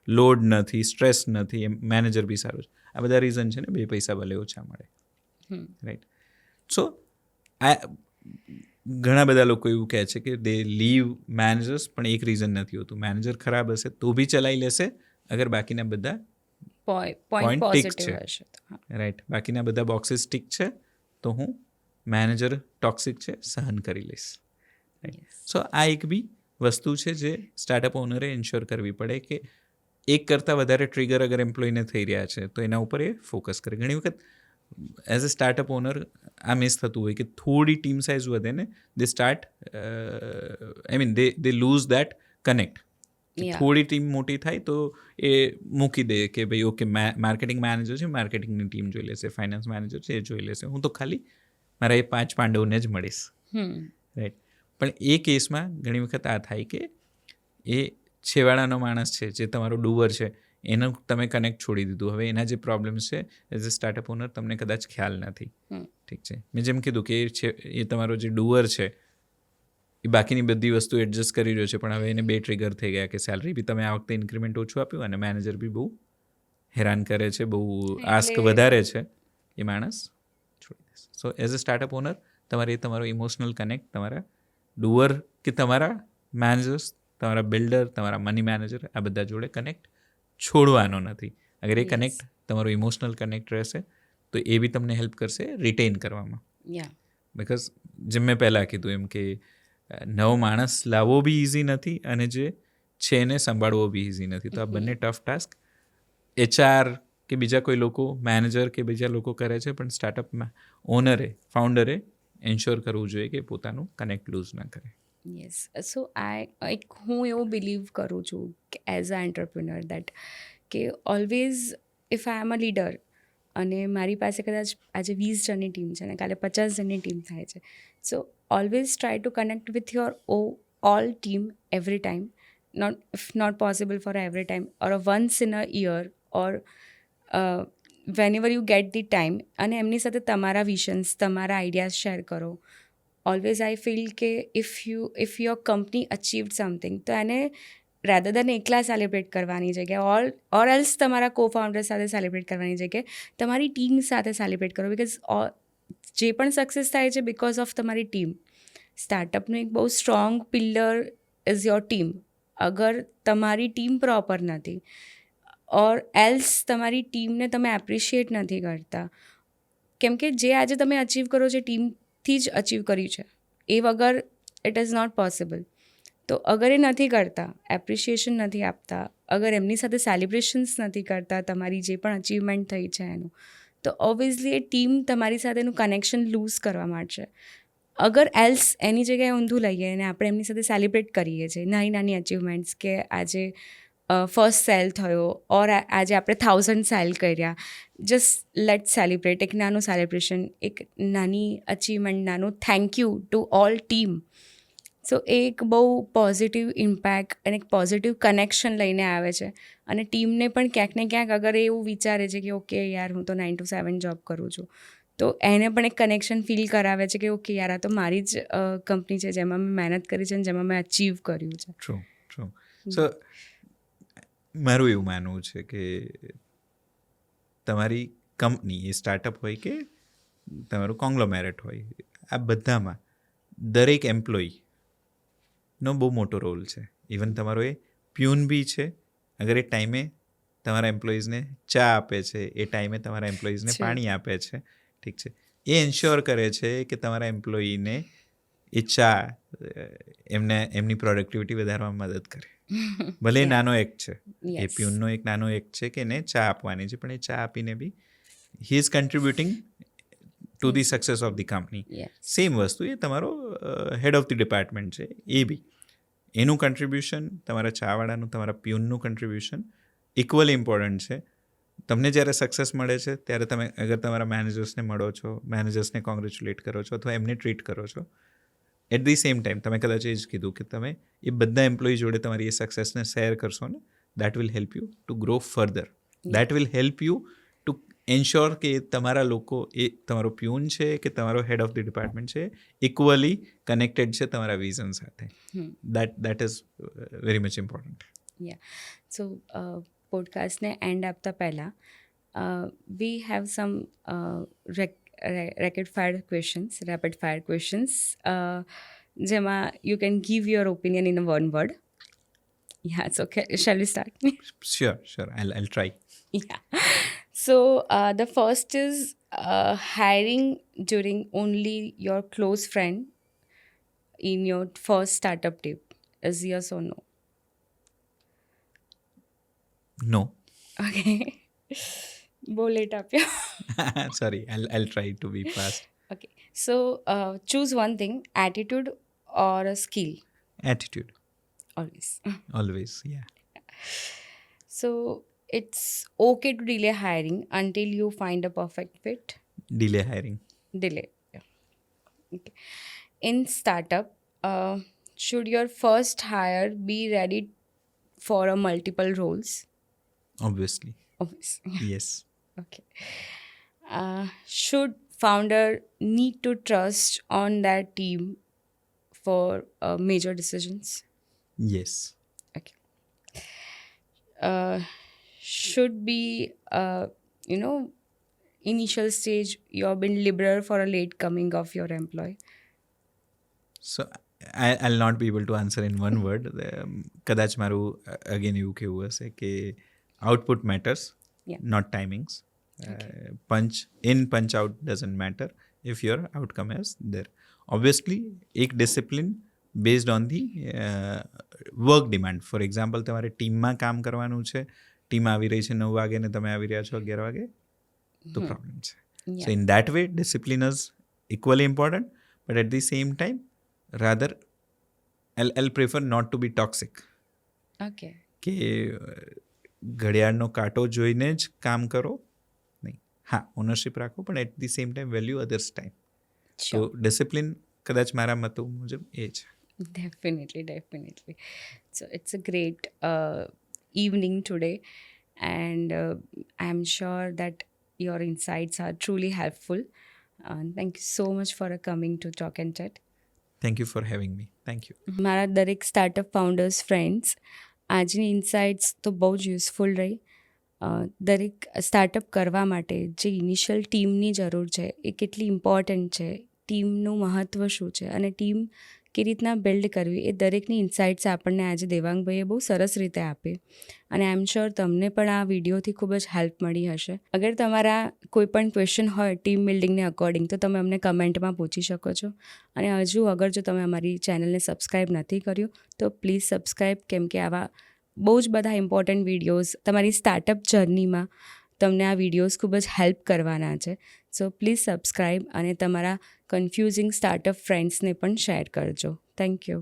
લોડ નથી, સ્ટ્રેસ નથી, મેનેજર બી સારું છે. આ બધા રીઝન છે ને, બે પૈસા ભલે ઓછા મળે. રાઈટ. સો આ ઘણા બધા લોકો એવું કહે છે કે દે લીવ મેનેજર્સ, પણ એક રીઝન નથી હોતું. મેનેજર ખરાબ હશે તો બી ચલાવી લેશે અગર બાકીના બધા પોઈન્ટ ટીક છે. રાઈટ. બાકીના બધા બોક્સીસ ટીક છે તો હું મેનેજર ટોક્સિક છે સહન કરી લઈશ. રાઈટ. સો આ એક બી વસ્તુ છે જે સ્ટાર્ટઅપ ઓનરે એન્શ્યોર કરવી પડે કે એક કરતાં વધારે ટ્રિગર અગર એમ્પ્લોયને થઈ રહ્યા છે તો એના ઉપર એ ફોકસ કરે. ઘણી વખત એઝ અ સ્ટાર્ટઅપ ઓનર આ મિસ થતું હોય કે થોડી ટીમ સાઇઝ વધે ને, they start they lose that connect. થોડી ટીમ મોટી થાય તો એ મૂકી દે કે ભાઈ ઓકે માર્કેટિંગ મેનેજર છે, માર્કેટિંગની ટીમ જોઈ લેશે, ફાઇનાન્સ મેનેજર છે એ જોઈ લેશે, હું તો ખાલી મારા એ 5 પાંડવોને જ મળીશ. રાઈટ. પણ એ કેસમાં ઘણી વખત આ થાય કે એ છેવાડાનો માણસ છે જે તમારો ડુવર છે એનો તમે કનેક્ટ છોડી દીધું. હવે એના જે પ્રોબ્લેમ્સ છે એઝ અ સ્ટાર્ટઅપ ઓનર તમને કદાચ ખ્યાલ નથી. ઠીક છે. મેં જેમ કીધું કે એ તમારો જે ડુવર છે એ બાકીની બધી વસ્તુ એડજસ્ટ કરી રહ્યો છે, પણ હવે એને 2 ટ્રિગર થઈ ગયા કે સેલરી બી તમે આ વખતે ઇન્ક્રીમેન્ટ ઓછું આપ્યું અને મેનેજર બી બહુ હેરાન કરે છે, બહુ આસ્ક વધારે છે, એ માણસ છોડી દેશે. So as a startup owner તમારો ઇમોશનલ કનેક્ટ તમારા ડુઅર કે તમારા મેનેજર્સ, તમારા બિલ્ડર, તમારા મની મેનેજર આ બધા જોડે કનેક્ટ છોડવાનો નથી. અગર એ કનેક્ટ તમારો ઇમોશનલ કનેક્ટ રહેશે તો એ બી તમને હેલ્પ કરશે રિટેન કરવામાં. બિકોઝ જેમ મેં પહેલાં કીધું એમ કે નવો માણસ લાવવો બી ઇઝી નથી અને જે છે એને સંભાળવો બી ઇઝી નથી. તો આ બંને ટફ ટાસ્ક HR કે બીજા કોઈ લોકો, મેનેજર કે બીજા લોકો કરે છે, પણ સ્ટાર્ટઅપમાં ઓનરે, ફાઉન્ડરે એન્શ્યોર કરવું જોઈએ કે પોતાનું કનેક્ટ લૂઝ ના કરે. યસ. સો હું એવું બિલીવ કરું છું કે એઝ અ એન્ટરપ્રિનર દેટ કે always if I am a leader અને મારી પાસે કદાચ આજે 20 જણની ટીમ છે અને કાલે 50 જણની ટીમ થાય છે, so always try to connect with your all team every time, not possible for every time or once in a year or whenever you get the time, અને એમની સાથે તમારા વિઝન્સ, તમારા આઈડિયાઝ શેર કરો. ઓલવેઝ આઈ ફીલ કે if your company અચીવડ something તો એને rather દેન એકલા સેલિબ્રેટ કરવાની જગ્યાએ ઓર એલ્સ તમારા કો ફાઉન્ડર સાથે સેલિબ્રેટ કરવાની જગ્યાએ તમારી ટીમ સાથે સેલિબ્રેટ કરો. બિકોઝ જે પણ સક્સેસ થાય છે બિકોઝ ઓફ તમારી ટીમ. સ્ટાર્ટઅપનું એક બહુ strong pillar is your team. અગર તમારી ટીમ પ્રોપર નથી ઓર એલ્સ તમારી ટીમને તમે એપ્રિશિએટ નથી કરતા, કેમ કે જે આજે તમે અચીવ કરો છો ટીમથી જ અચીવ કર્યું છે, એ વગર ઇટ ઇઝ નોટ પોસિબલ. તો અગર એ નથી કરતા, એપ્રિશિએશન નથી આપતા, અગર એમની સાથે સેલિબ્રેશન્સ નથી કરતા તમારી જે પણ અચીવમેન્ટ થઈ છે એનું, તો ઓબ્વિયસલી એ ટીમ તમારી સાથેનું કનેક્શન લૂઝ કરવા માંડશે. અગર એલ્સ એની જગ્યાએ ઊંધું લઈએ અને આપણે એમની સાથે સેલિબ્રેટ કરીએ છીએ નાની નાની અચીવમેન્ટ્સ, કે આજે ફર્સ્ટ સેલ થયો ઓર આજે આપણે 1000 સેલ કર્યા, જસ્ટ લેટ સેલિબ્રેટ, એક નાનું સેલિબ્રેશન, એક નાની અચીવમેન્ટ, નાનું thank you to all team. So એ એક બહુ પોઝિટિવ ઇમ્પેક્ટ અને એક પોઝિટિવ કનેક્શન લઈને આવે છે. અને ટીમને પણ ક્યાંક ને ક્યાંક અગર એ એવું વિચારે છે કે ઓકે યાર હું તો 9 to 7 જોબ કરું છું, તો એને પણ એક કનેક્શન ફીલ કરાવે છે કે ઓકે યાર આ તો મારી જ કંપની છે જેમાં મેં મહેનત કરી છે અને જેમાં મેં અચીવ કર્યું છે. ટ્રુ. સો મારું એવું માનવું છે કે તમારી કંપની એ સ્ટાર્ટઅપ હોય કે તમારું કોંગ્લોમેરેટ હોય, આ બધામાં દરેક એમ્પ્લોયીનો બહુ મોટો રોલ છે. ઇવન તમારો એ પ્યુન બી છે, અગર એ ટાઈમે તમારા એમ્પ્લોઈઝને ચા આપે છે, એ ટાઈમે તમારા એમ્પ્લોઈઝને પાણી આપે છે, ઠીક છે, એ એન્શ્યોર કરે છે કે તમારા એમ્પ્લોયીને એ ચા એમની પ્રોડક્ટિવિટી વધારવામાં મદદ કરે. ભલે એ નાનો એક્ટ છે, એ પ્યુનનો એક નાનો એક્ટ છે કે એને ચા આપવાની છે, પણ એ ચા આપીને બી he is contributing to the success of the company. Same વસ્તુ એ તમારો હેડ ઓફ ધી ડિપાર્ટમેન્ટ છે, એ બી એનું કન્ટ્રીબ્યુશન, તમારા ચાવાળાનું, તમારા પ્યુનનું કન્ટ્રીબ્યુશન ઇક્વલી ઇમ્પોર્ટન્ટ છે. તમને જ્યારે સક્સેસ મળે છે ત્યારે તમે અગર તમારા મેનેજર્સને મળો છો, મેનેજર્સને કોંગ્રેચ્યુલેટ કરો છો અથવા એમને ટ્રીટ કરો છો, એટ ધી સેમ ટાઈમ તમે કદાચ એ જ કીધું કે તમે એ બધા એમ્પ્લોયી જોડે તમારી એ સક્સેસને શેર કરશો ને, that will help you to grow further. That will help you to ensure કે તમારા લોકો, એ તમારો પ્યુન છે કે તમારો હેડ ઓફ ધી ડિપાર્ટમેન્ટ છે, ઇક્વલી કનેક્ટેડ છે તમારા વિઝન સાથે. That is very much important. So પોડકાસ્ટને એન્ડ આપતા પહેલાં we have some rapid fire questions, જેમાં you can give your opinion in a one word. So shall we start? Sure. I'll try. So the first is hiring during only your close friend in your first startup tip is yes or no? No. Okay. બહુ late આપ્યો. Sorry, I'll try to be fast. Okay. So choose one thing, attitude or a skill? Attitude. Always. Yeah. So it's okay to delay hiring until you find a perfect fit? Delay hiring. Yeah. Okay. In startup, should your first hire be ready for a multiple roles? Obviously. Yes. Okay. Should founder need to trust on their team for major decisions? Yes. Okay. Should be, initial stage you've been liberal for a late coming of your employee? So I'll not be able to answer in one word. કદાચ મારું again એવું કેવું હશે કે output matters, not timings. Punch out doesn't matter if your outcome is there. Obviously એક discipline based on the work demand. For example તમારે ટીમમાં કામ કરવાનું છે, ટીમ આવી રહી છે 9 વાગે ને તમે આવી રહ્યા છો 11 વાગે, તો પ્રોબ્લેમ છે. So in that way discipline is equally important, but at the same time rather I'll prefer not to be toxic. Okay. કે ઘડિયાળનો કાંટો જોઈને જ કામ કરો નહીં. હા, ઓનરશિપ રાખો, પણ at the same time value others time. તો ડિસિપ્લિન કદાચ મારા મતો મુજબ એ છે. Definitely. So it's a great evening today, and I'm sure that your insights are truly helpful. Thank you so much for coming to Talk and Chat. Thank you for having me. Thank you. મારા દરેક startup founders friends, આજની ઇન્સાઇટ્સ તો બહુ જ useful રહી. દરેક startup કરવા માટે જે ઇનિશિયલ ટીમની જરૂર છે એ કેટલી ઇમ્પોર્ટન્ટ છે, ટીમનું મહત્ત્વ શું છે અને ટીમ કે રીતના બિલ્ડ કરવી, એ દરેકની ઇન્સાઇટ્સ આપણને આજે દેવાંગભાઈએ બહુ સરસ રીતે આપી. અને આઈ એમ શ્યોર તમને પણ આ વિડીયોથી ખૂબ જ હેલ્પ મળી હશે. અગર તમારા કોઈ પણ ક્વેશ્ચન હોય ટીમ બિલ્ડિંગને અકોર્ડિંગ, તો તમે અમને કમેન્ટમાં પૂછી શકો છો. અને હજુ અગર જો તમે અમારી ચેનલને સબસ્ક્રાઈબ નથી કર્યું તો પ્લીઝ સબસ્ક્રાઈબ, કેમ કે આવા બહુ જ બધા ઇમ્પોર્ટન્ટ વિડીયોઝ તમારી સ્ટાર્ટઅપ જર્નીમાં તમને આ વિડીયોઝ ખૂબ જ હેલ્પ કરવાના છે. સો પ્લીઝ સબસ્ક્રાઈબ અને તમારા કન્ફ્યુઝિંગ સ્ટાર્ટઅપ ફ્રેન્ડ્સને પણ શેર કરજો. Thank you.